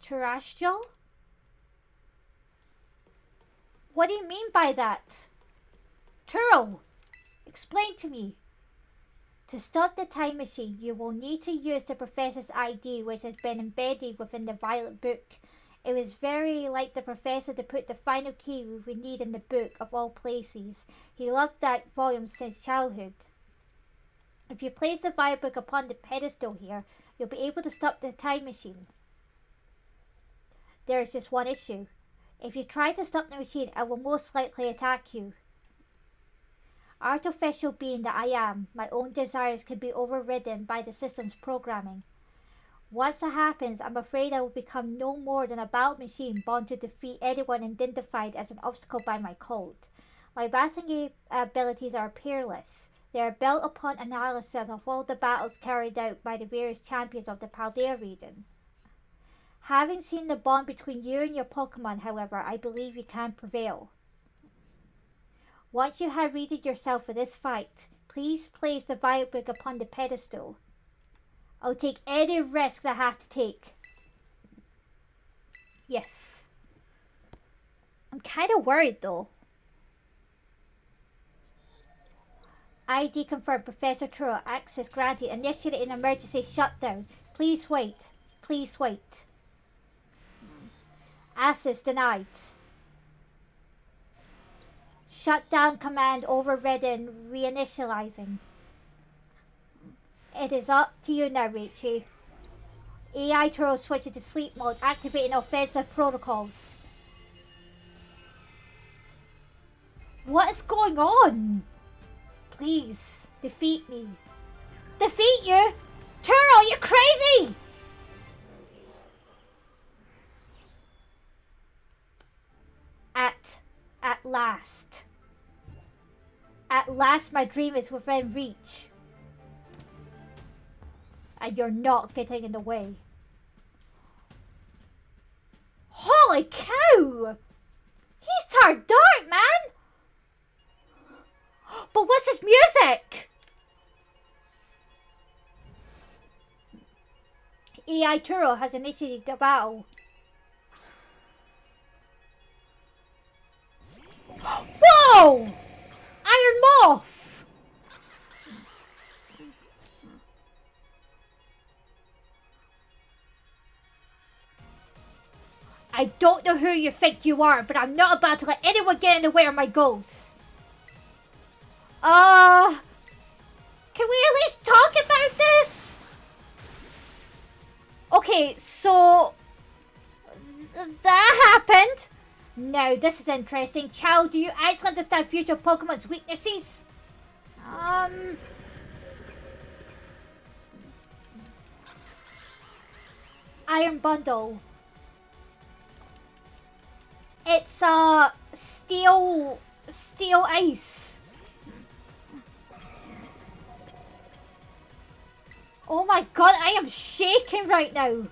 A: Terrestrial? What do you mean by that? Turo, explain to me. To stop the time machine, you will need to use the professor's ID, which has been embedded within the Violet Book. It was very like the professor to put the final key we would need in the book of all places. He loved that volume since childhood. If you place the Violet Book upon the pedestal here, you'll be able to stop the time machine. There is just one issue. If you try to stop the machine, I will most likely attack you. Artificial being that I am, my own desires can be overridden by the system's programming. Once that happens, I'm afraid I will become no more than a battle machine bound to defeat anyone identified as an obstacle by my cult. My battling abilities are peerless. They are built upon analysis of all the battles carried out by the various champions of the Paldea region. Having seen the bond between you and your Pokemon, however, I believe you can prevail. Once you have readied yourself for this fight, please place the Violet Brick upon the pedestal. I'll take any risks I have to take. Yes. I'm kind of worried though. ID confirmed. Professor Turo. Access granted. Initiate an emergency shutdown. Please wait. Please wait. Access denied. Shutdown command overridden. Reinitializing. It is up to you now, Richie. AI Turo switches to sleep mode. Activating offensive protocols. What is going on? Please, defeat me. Defeat you? Turo, you're crazy! At last. At last my dream is within reach. And you're not getting in the way. Holy cow! He's turned dark, man! But what's this music? AI Turo has initiated the battle. Whoa! Iron Moth! I don't know who you think you are, but I'm not about to let anyone get in the way of my goals. Can we at least talk about this? Okay, so that happened. Now, this is interesting. Child, do you actually understand future Pokemon's weaknesses? Iron Bundle. It's steel ice. Oh my god, I am shaking right now.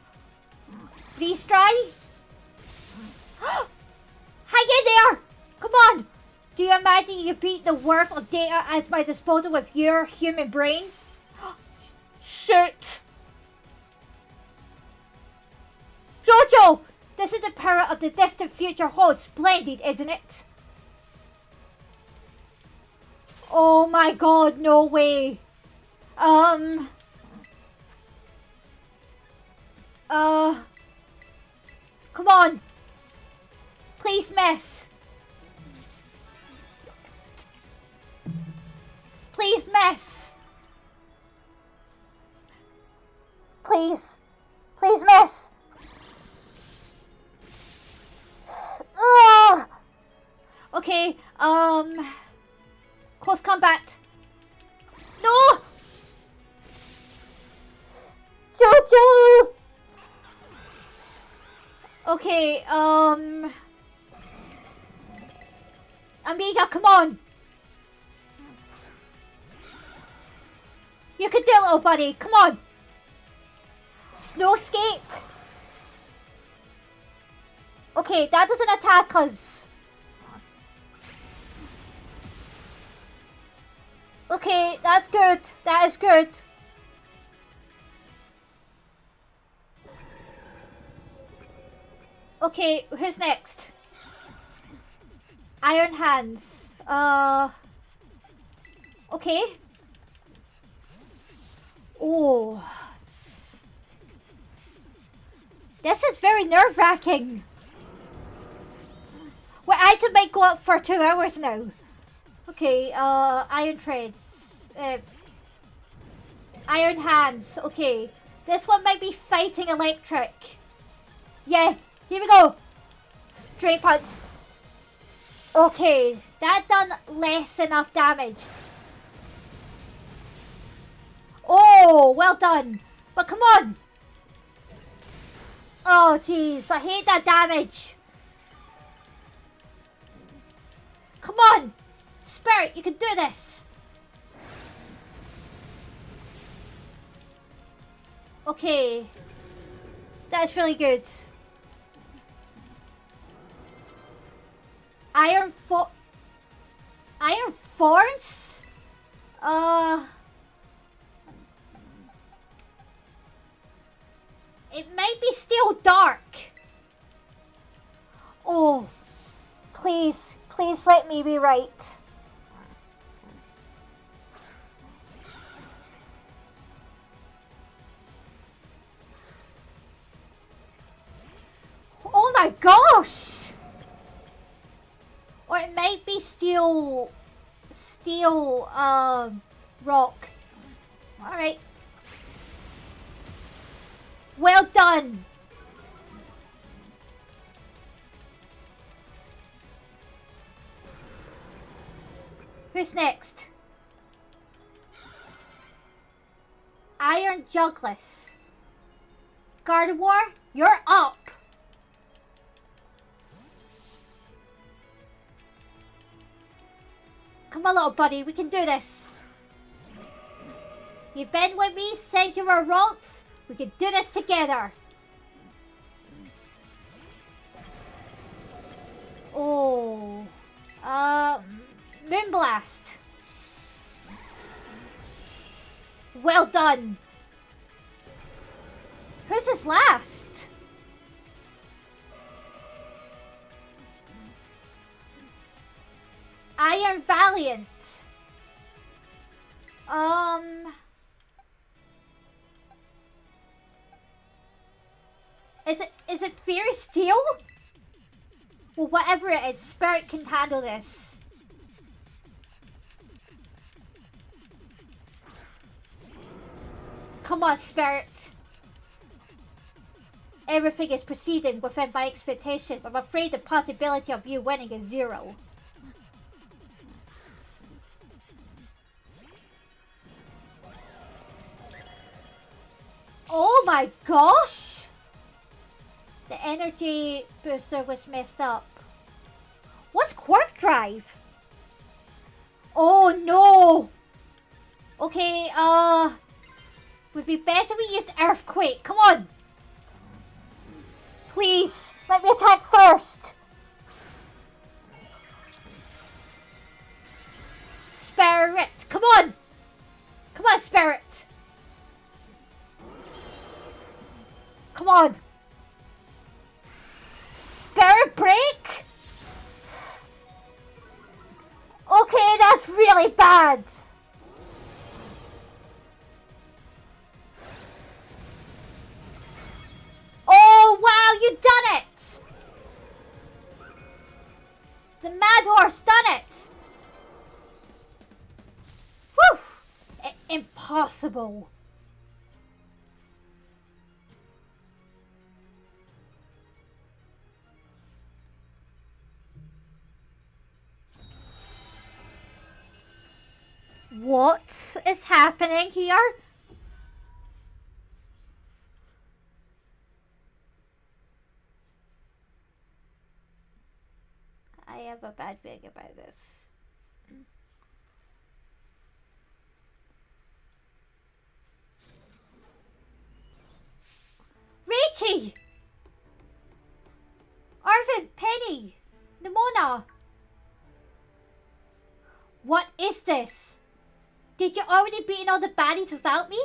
A: Freeze dry? Hang in there! Come on! Do you imagine you beat the worth of data at my disposal with your human brain? Shoot! Jojo! This is the power of the distant future holds. Splendid, isn't it? Oh my god, no way. Come on. Please miss. Please miss. Please. Please miss. Ugh. Okay, close combat. No! Jojo! Okay, Amiga, come on! You can do it, little buddy, come on! Snowscape! Okay, that doesn't attack us. Okay, that's good. That is good. Okay, who's next? Iron Hands. Okay. Oh. This is very nerve-wracking. Well, item might go up for 2 hours now. Okay, Iron Treads. Iron Hands. Okay. This one might be fighting electric. Yeah, here we go. Drain Punch. Okay, that done less enough damage. Oh, well done. But come on. Oh, jeez, I hate that damage. Come on! Spirit, you can do this! Okay. That's really good. Iron Thorns? It might be still dark. Oh, please let me be right. Oh my gosh! Or it might be steel, rock. Alright. Well done! Who's next? Iron Jugless. Gardevoir, you're up! Come on, little buddy, we can do this. You've been with me since you were Ralts. We can do this together. Oh. Moonblast. Well done. Who's his last? Iron Valiant. Is it Fierce Steel? Well, whatever it is, Spirit can handle this. Come on, Spirit. Everything is proceeding within my expectations. I'm afraid the possibility of you winning is 0. Oh my gosh! The energy booster was messed up. What's Quark Drive? Oh no! Okay, would be best if we used Earthquake. Come on! Please, let me attack first! Spirit! Come on! Come on, Spirit! Come on! Spirit Break? Okay, that's really bad. Oh, wow, you done it! The Mad Horse done it! Whew! Impossible. What is happening here? I have a bad feeling about this. Richie! Arvin, Penny, Nimona. What is this? Did you already beat all the baddies without me?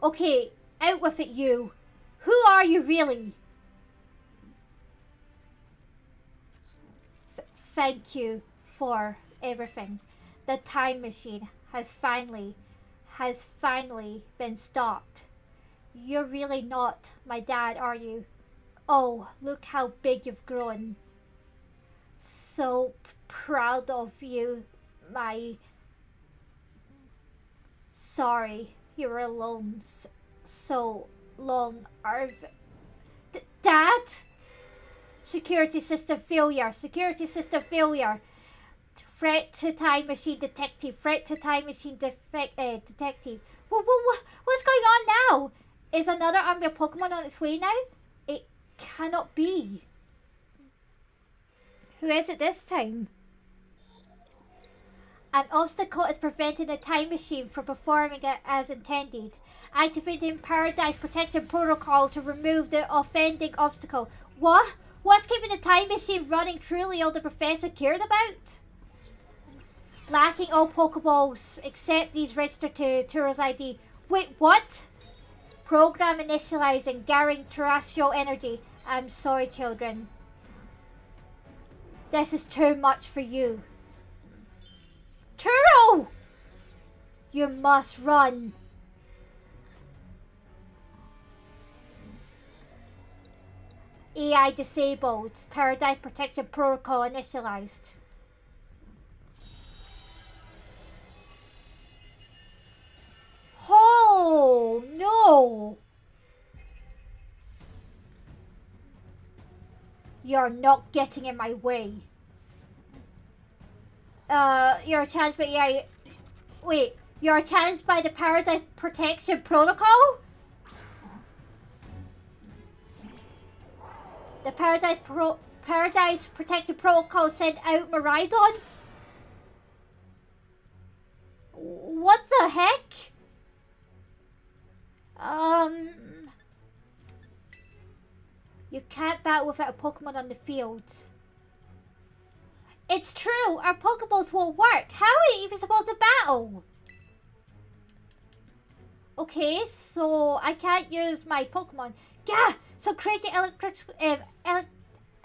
A: Okay, out with it, you. Who are you really? Thank you for everything. The time machine has finally been stopped. You're really not my dad, are you? Oh, look how big you've grown. So proud of you, my... Sorry, you were alone so long, Dad? Security system failure. Security system failure. Threat to time machine detective. Threat to time machine detective. What's going on now? Is another army of Pokemon on its way now? It cannot be. Who is it this time? An obstacle is preventing the time machine from performing it as intended. Activating Paradise Protection Protocol to remove the offending obstacle. What? What's keeping the time machine running truly all the professor cared about? Lacking all Pokeballs except these registered to Turo's ID. Wait, what? Program initializing, gathering terrestrial energy. I'm sorry, children. This is too much for you. Turo! You must run. AI disabled. Paradise Protection Protocol initialized. Oh, no. You're not getting in my way. You're challenged by AI. Wait, you're challenged by the Paradise Protection Protocol? The Paradise Protection Protocol sent out Miraidon? What the heck? You can't battle without a Pokemon on the field. It's true, our Pokeballs won't work. How are we even supposed to battle? Okay, so I can't use my Pokemon. Gah! So crazy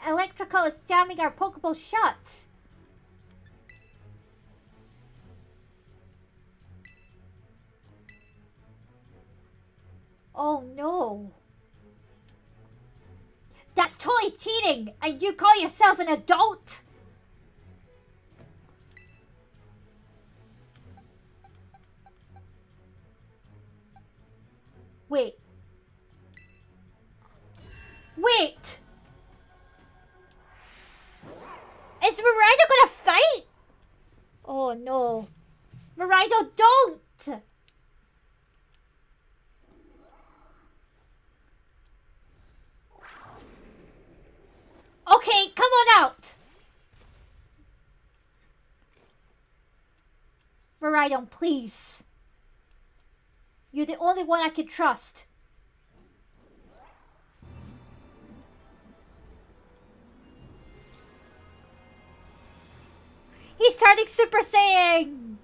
A: electrical is jamming our Pokeball shut. Oh no. That's totally cheating! And you call yourself an adult? Wait. Wait! Is Miraidon gonna fight? Oh no. Miraidon, don't! Okay, come on out! Miraidon, please. You're the only one I can trust. He's starting Super Saiyan!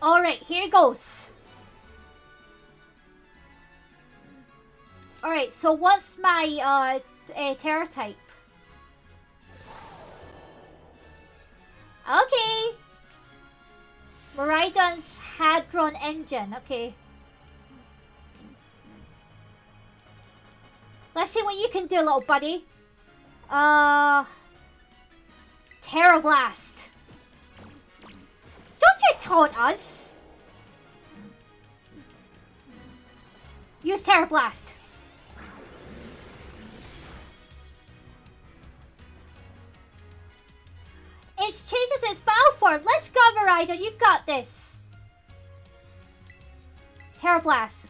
A: Alright, here goes. Alright, so what's my Terra type? Okay. Miraidon's Hadron Engine, okay. Let's see what you can do, little buddy. Terra Blast. Don't you taunt us! Use Terra Blast. It's changed into its battle form. Let's go, Miraidon. You got this. Terra Blast.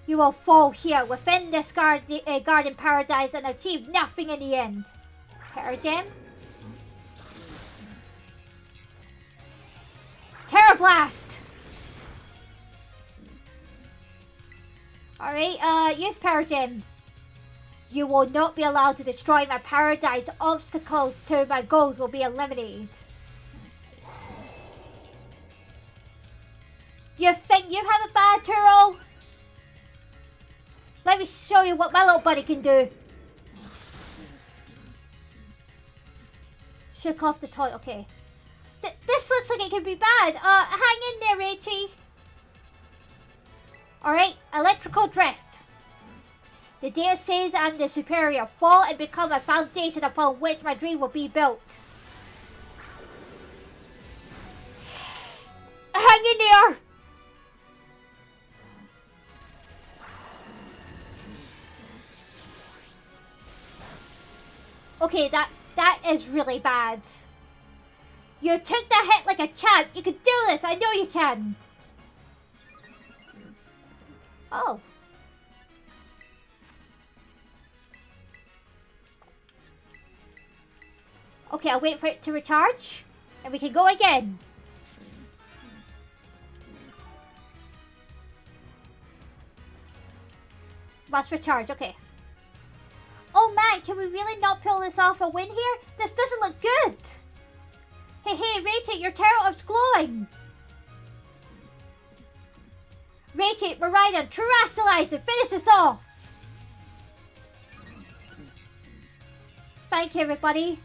A: You will fall here within this garden paradise and achieve nothing in the end. Paragem. Terra Blast. Alright, use Paragem. You will not be allowed to destroy my paradise. Obstacles to my goals will be eliminated. You think you have a bad Turo? Let me show you what my little buddy can do. Shook off the toy. Okay. This looks like it could be bad. Hang in there, Rachie. Alright, electrical drift. The data says I'm the superior. Fall and become a foundation upon which my dream will be built. Hang in there! Okay, that is really bad. You took that hit like a champ. You can do this. I know you can. Oh. Okay, I'll wait for it to recharge. And we can go again. Must recharge, okay. Oh man, can we really not pull this off a win here? This doesn't look good. Hey, rate it, your Terror's glowing. Rate it, Marina, terrestrialize it, finish this off. Thank you, everybody.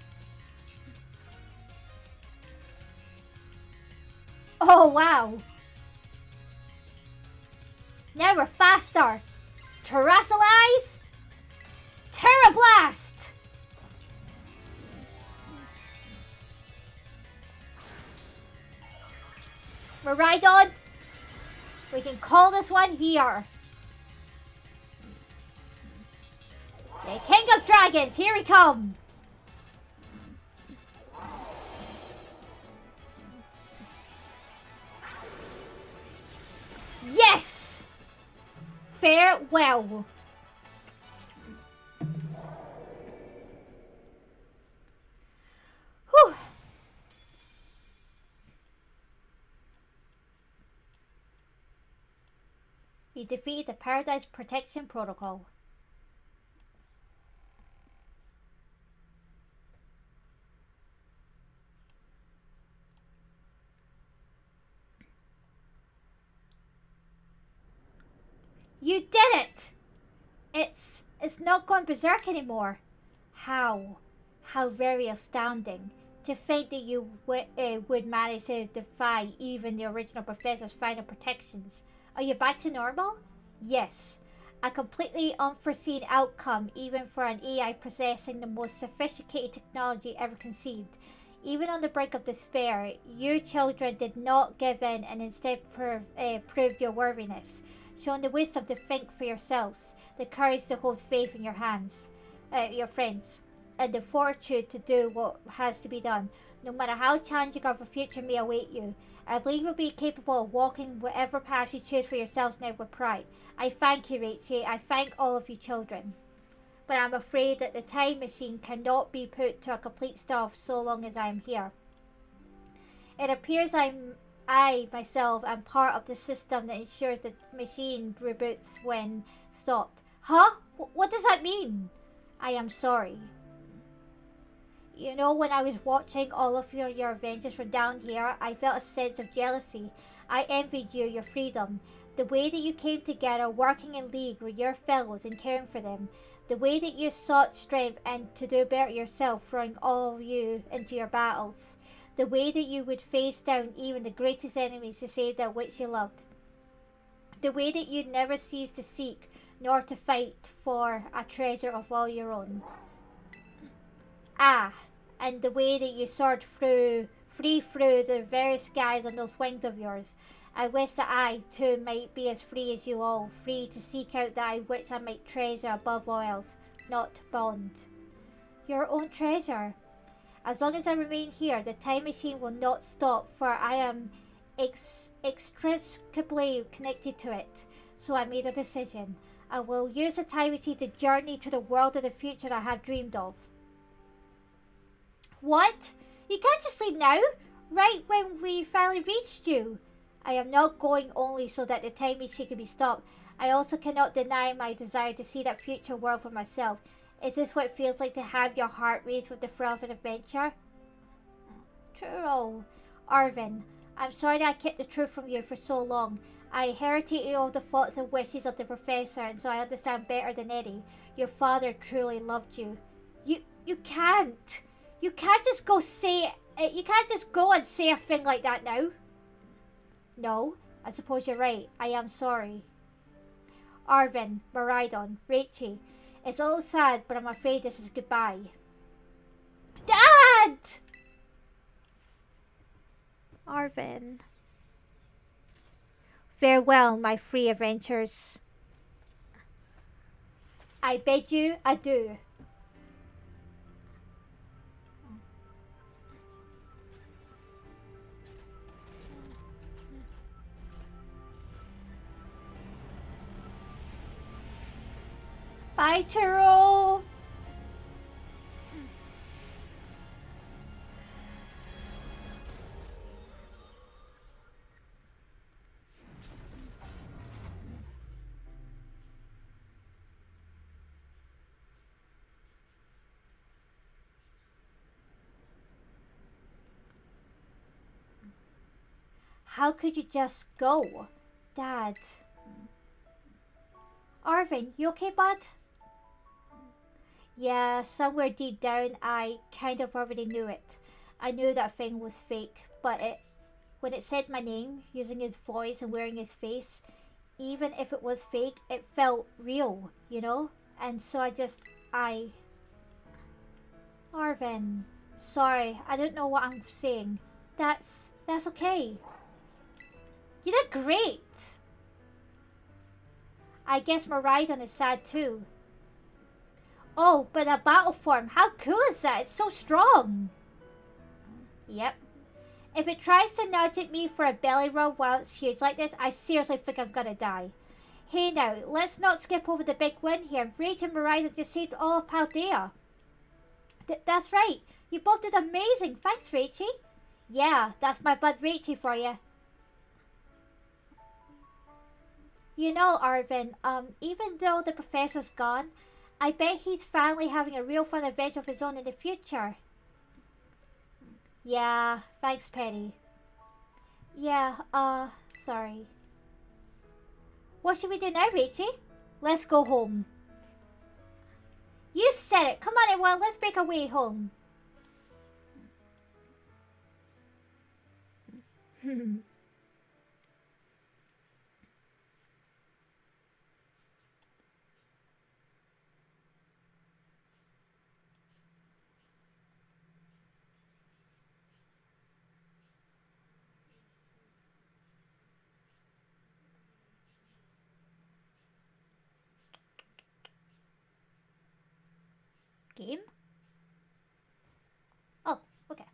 A: Oh, wow. Now we're faster. Terrestrialize. Terra Blast. Maridon. We can call this one here. The King of Dragons, here he comes. Yes! Farewell. Whew. You defeated the Paradise Protection Protocol. You did it! It's not gone berserk anymore. How very astounding. To think that you would manage to defy even the original professor's final protections. Are you back to normal? Yes. A completely unforeseen outcome even for an AI possessing the most sophisticated technology ever conceived. Even on the brink of despair, you children did not give in and instead proved your worthiness. Showing the wisdom to think for yourselves, the courage to hold faith in your friends, and the fortitude to do what has to be done, no matter how challenging of a future may await you. I believe you'll be capable of walking whatever path you choose for yourselves now with pride. I thank you, Rachel. I thank all of you children. But I'm afraid that the time machine cannot be put to a complete stop so long as I am here. It appears I myself am part of the system that ensures the machine reboots when stopped. Huh? What does that mean? I am sorry. You know, when I was watching all of your adventures from down here, I felt a sense of jealousy. I envied you, your freedom. The way that you came together, working in league with your fellows and caring for them. The way that you sought strength and to do better yourself, throwing all of you into your battles. The way that you would face down even the greatest enemies to save that which you loved. The way that you'd never cease to seek, nor to fight for a treasure of all your own. Ah, and the way that you soared free through the very skies on those wings of yours. I wish that I, too, might be as free as you all, free to seek out that which I might treasure above all else, not bond. Your own treasure. As long as I remain here, the time machine will not stop, for I am inextricably connected to it. So I made a decision. I will use the time machine to journey to the world of the future I have dreamed of. What? You can't just leave now? Right when we finally reached you. I am not going only so that the time machine can be stopped. I also cannot deny my desire to see that future world for myself. Is this what it feels like to have your heart race with the thrill of an adventure? True. Arvin, I'm sorry that I kept the truth from you for so long. I inherited all the thoughts and wishes of the professor, and so I understand better than any. Your father truly loved you. You can't. You can't just go and say a thing like that now. No, I suppose you're right. I am sorry. Arvin, Maridon, Rachel. It's all sad, but I'm afraid this is goodbye. Dad! Arvin. Farewell, my free adventures. I bid you adieu. Bye, Taro. How could you just go? Dad. Arvin, you okay, bud? Yeah, somewhere deep down I kind of already knew it. I knew that thing was fake, but when it said my name, using his voice and wearing his face, even if it was fake, it felt real, you know? And so I... Arvin, sorry, I don't know what I'm saying. That's okay. You did great. I guess Miraidon is sad too. Oh, but a battle form, how cool is that? It's so strong. Yep. If it tries to nudge at me for a belly rub while it's huge like this, I seriously think I'm gonna die. Hey now, let's not skip over the big win here. Rage and Miraidon just saved all of Paldea. That's right. You both did amazing. Thanks, Rachie. Yeah, that's my bud Rachie for you. You know, Arvin, even though the professor's gone, I bet he's finally having a real fun adventure of his own in the future. Yeah, thanks, Penny. Yeah, sorry. What should we do now, Rachie? Let's go home. You said it. Come on, everyone, let's make our way home. Game? Oh, okay.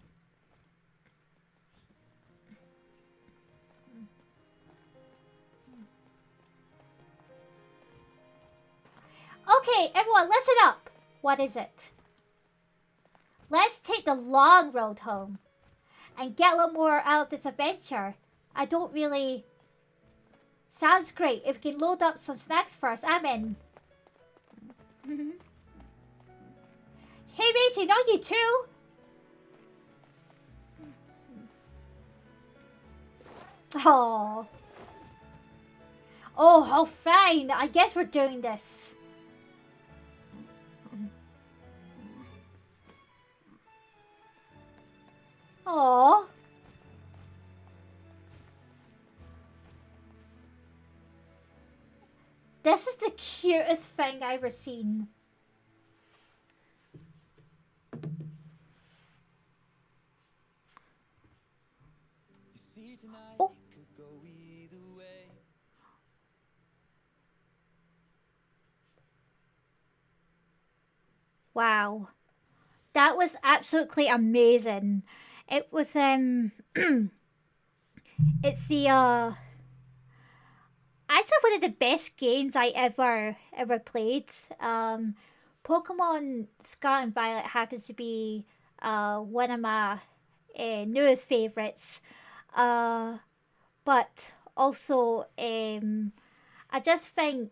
A: Okay, everyone, listen up. What is it? Let's take the long road home and get a little more out of this adventure. I don't really... Sounds great. If we can load up some snacks first, I'm in. Hey, Rachie, not you too. Oh. Oh, fine. I guess we're doing this. Oh. This is the cutest thing I've ever seen. Oh. Wow. That was absolutely amazing. It was it's the actually one of the best games I ever played. Pokemon Scarlet and Violet happens to be one of my newest favorites. But also I just think,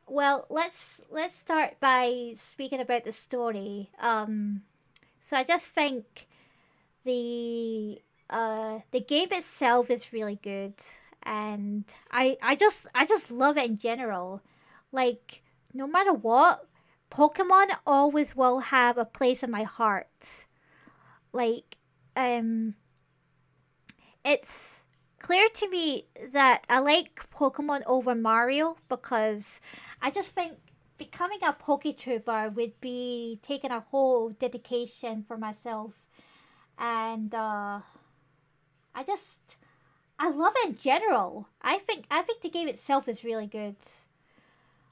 A: well, let's start by speaking about the story. So I just think the game itself is really good, and I just love it in general. Like, no matter what, Pokemon always will have a place in my heart. Like, it's clear to me that I like Pokemon over Mario because I just think becoming a Poketuber would be taking a whole dedication for myself, and I just I love it in general. I think the game itself is really good.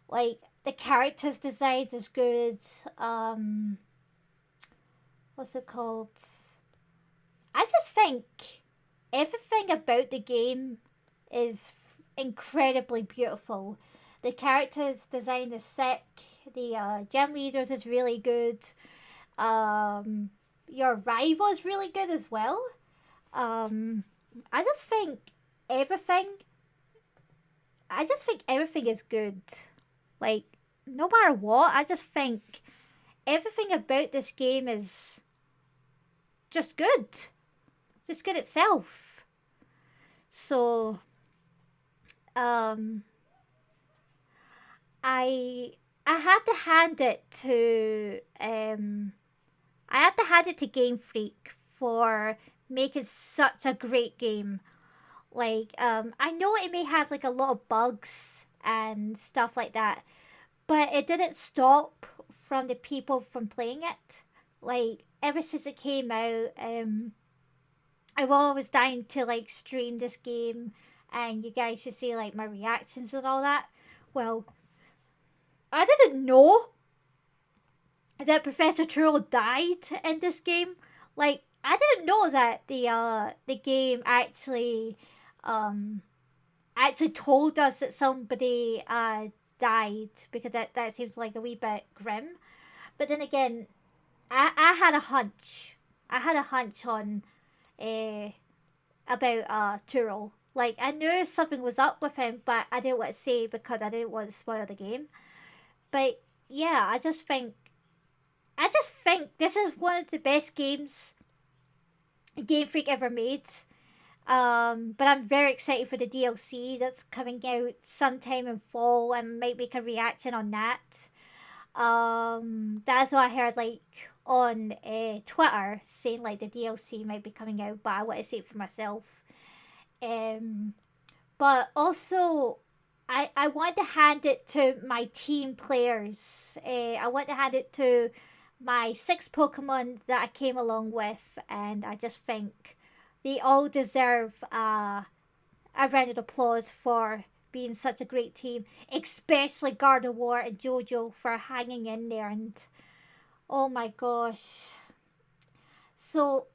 A: Like, the characters designs is good. What's it called? I just think everything about the game is incredibly beautiful. The characters design is sick. The gym leaders is really good. Um, your rival is really good as well. Um, I just think everything. I just think everything is good. Like no matter what, I just think everything about this game is just good. Just good itself. So, um, I I have to hand it to I have to hand it to Game Freak for making such a great game. Like, I know it may have like a lot of bugs and stuff like that, but it didn't stop from the people from playing it. Like, ever since it came out, I've always dying to like stream this game, and you guys should see like my reactions and all that. Well, I didn't know that Professor Turtle died in this game. Like, I didn't know that the game um actually told us that somebody died, because that seems like a wee bit grim. But then again, I had a hunch. I had a hunch on uh, about Turo. Like, I knew something was up with him, but I didn't want to say because I didn't want to spoil the game. But yeah, I just think this is one of the best games Game Freak ever made. But I'm very excited for the DLC that's coming out sometime in fall, and might make a reaction on that. That's what I heard like on Twitter, saying like the DLC might be coming out, but I want to see it for myself. Um, but also, I want to hand it to my team players. I want to hand it to my 6 Pokemon that I came along with, and I just think they all deserve a round of applause for being such a great team, especially Gardevoir and Jojo for hanging in there. And oh my gosh. So,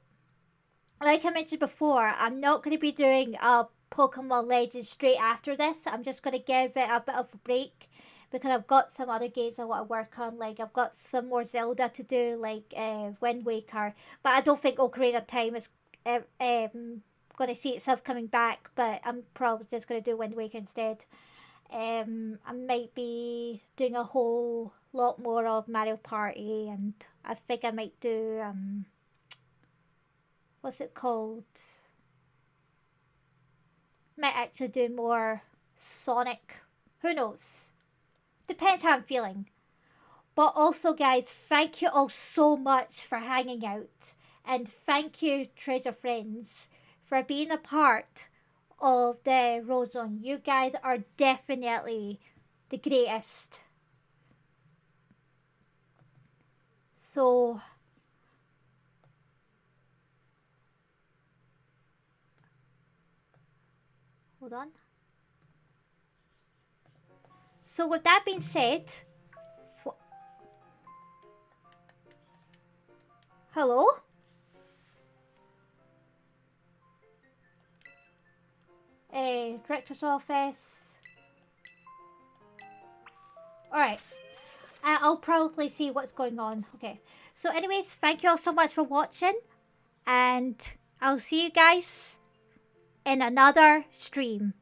A: like I mentioned before, I'm not going to be doing a Pokemon Legends straight after this. I'm just going to give it a bit of a break because I've got some other games I want to work on. Like, I've got some more Zelda to do, like Wind Waker. But I don't think Ocarina of Time is going to see itself coming back. But I'm probably just going to do Wind Waker instead. I might be doing a whole lot more of Mario Party, and I think I might do what's it called? Might actually do more Sonic. Who knows? Depends how I'm feeling. But also, guys, thank you all so much for hanging out. And thank you, Treasure Friends, for being a part of the Rose-On. You guys are definitely the greatest. So, hold on. So, with that being said, hello? Director's office. Alright. I'll probably see what's going on. Okay. So anyways, thank you all so much for watching. And I'll see you guys in another stream.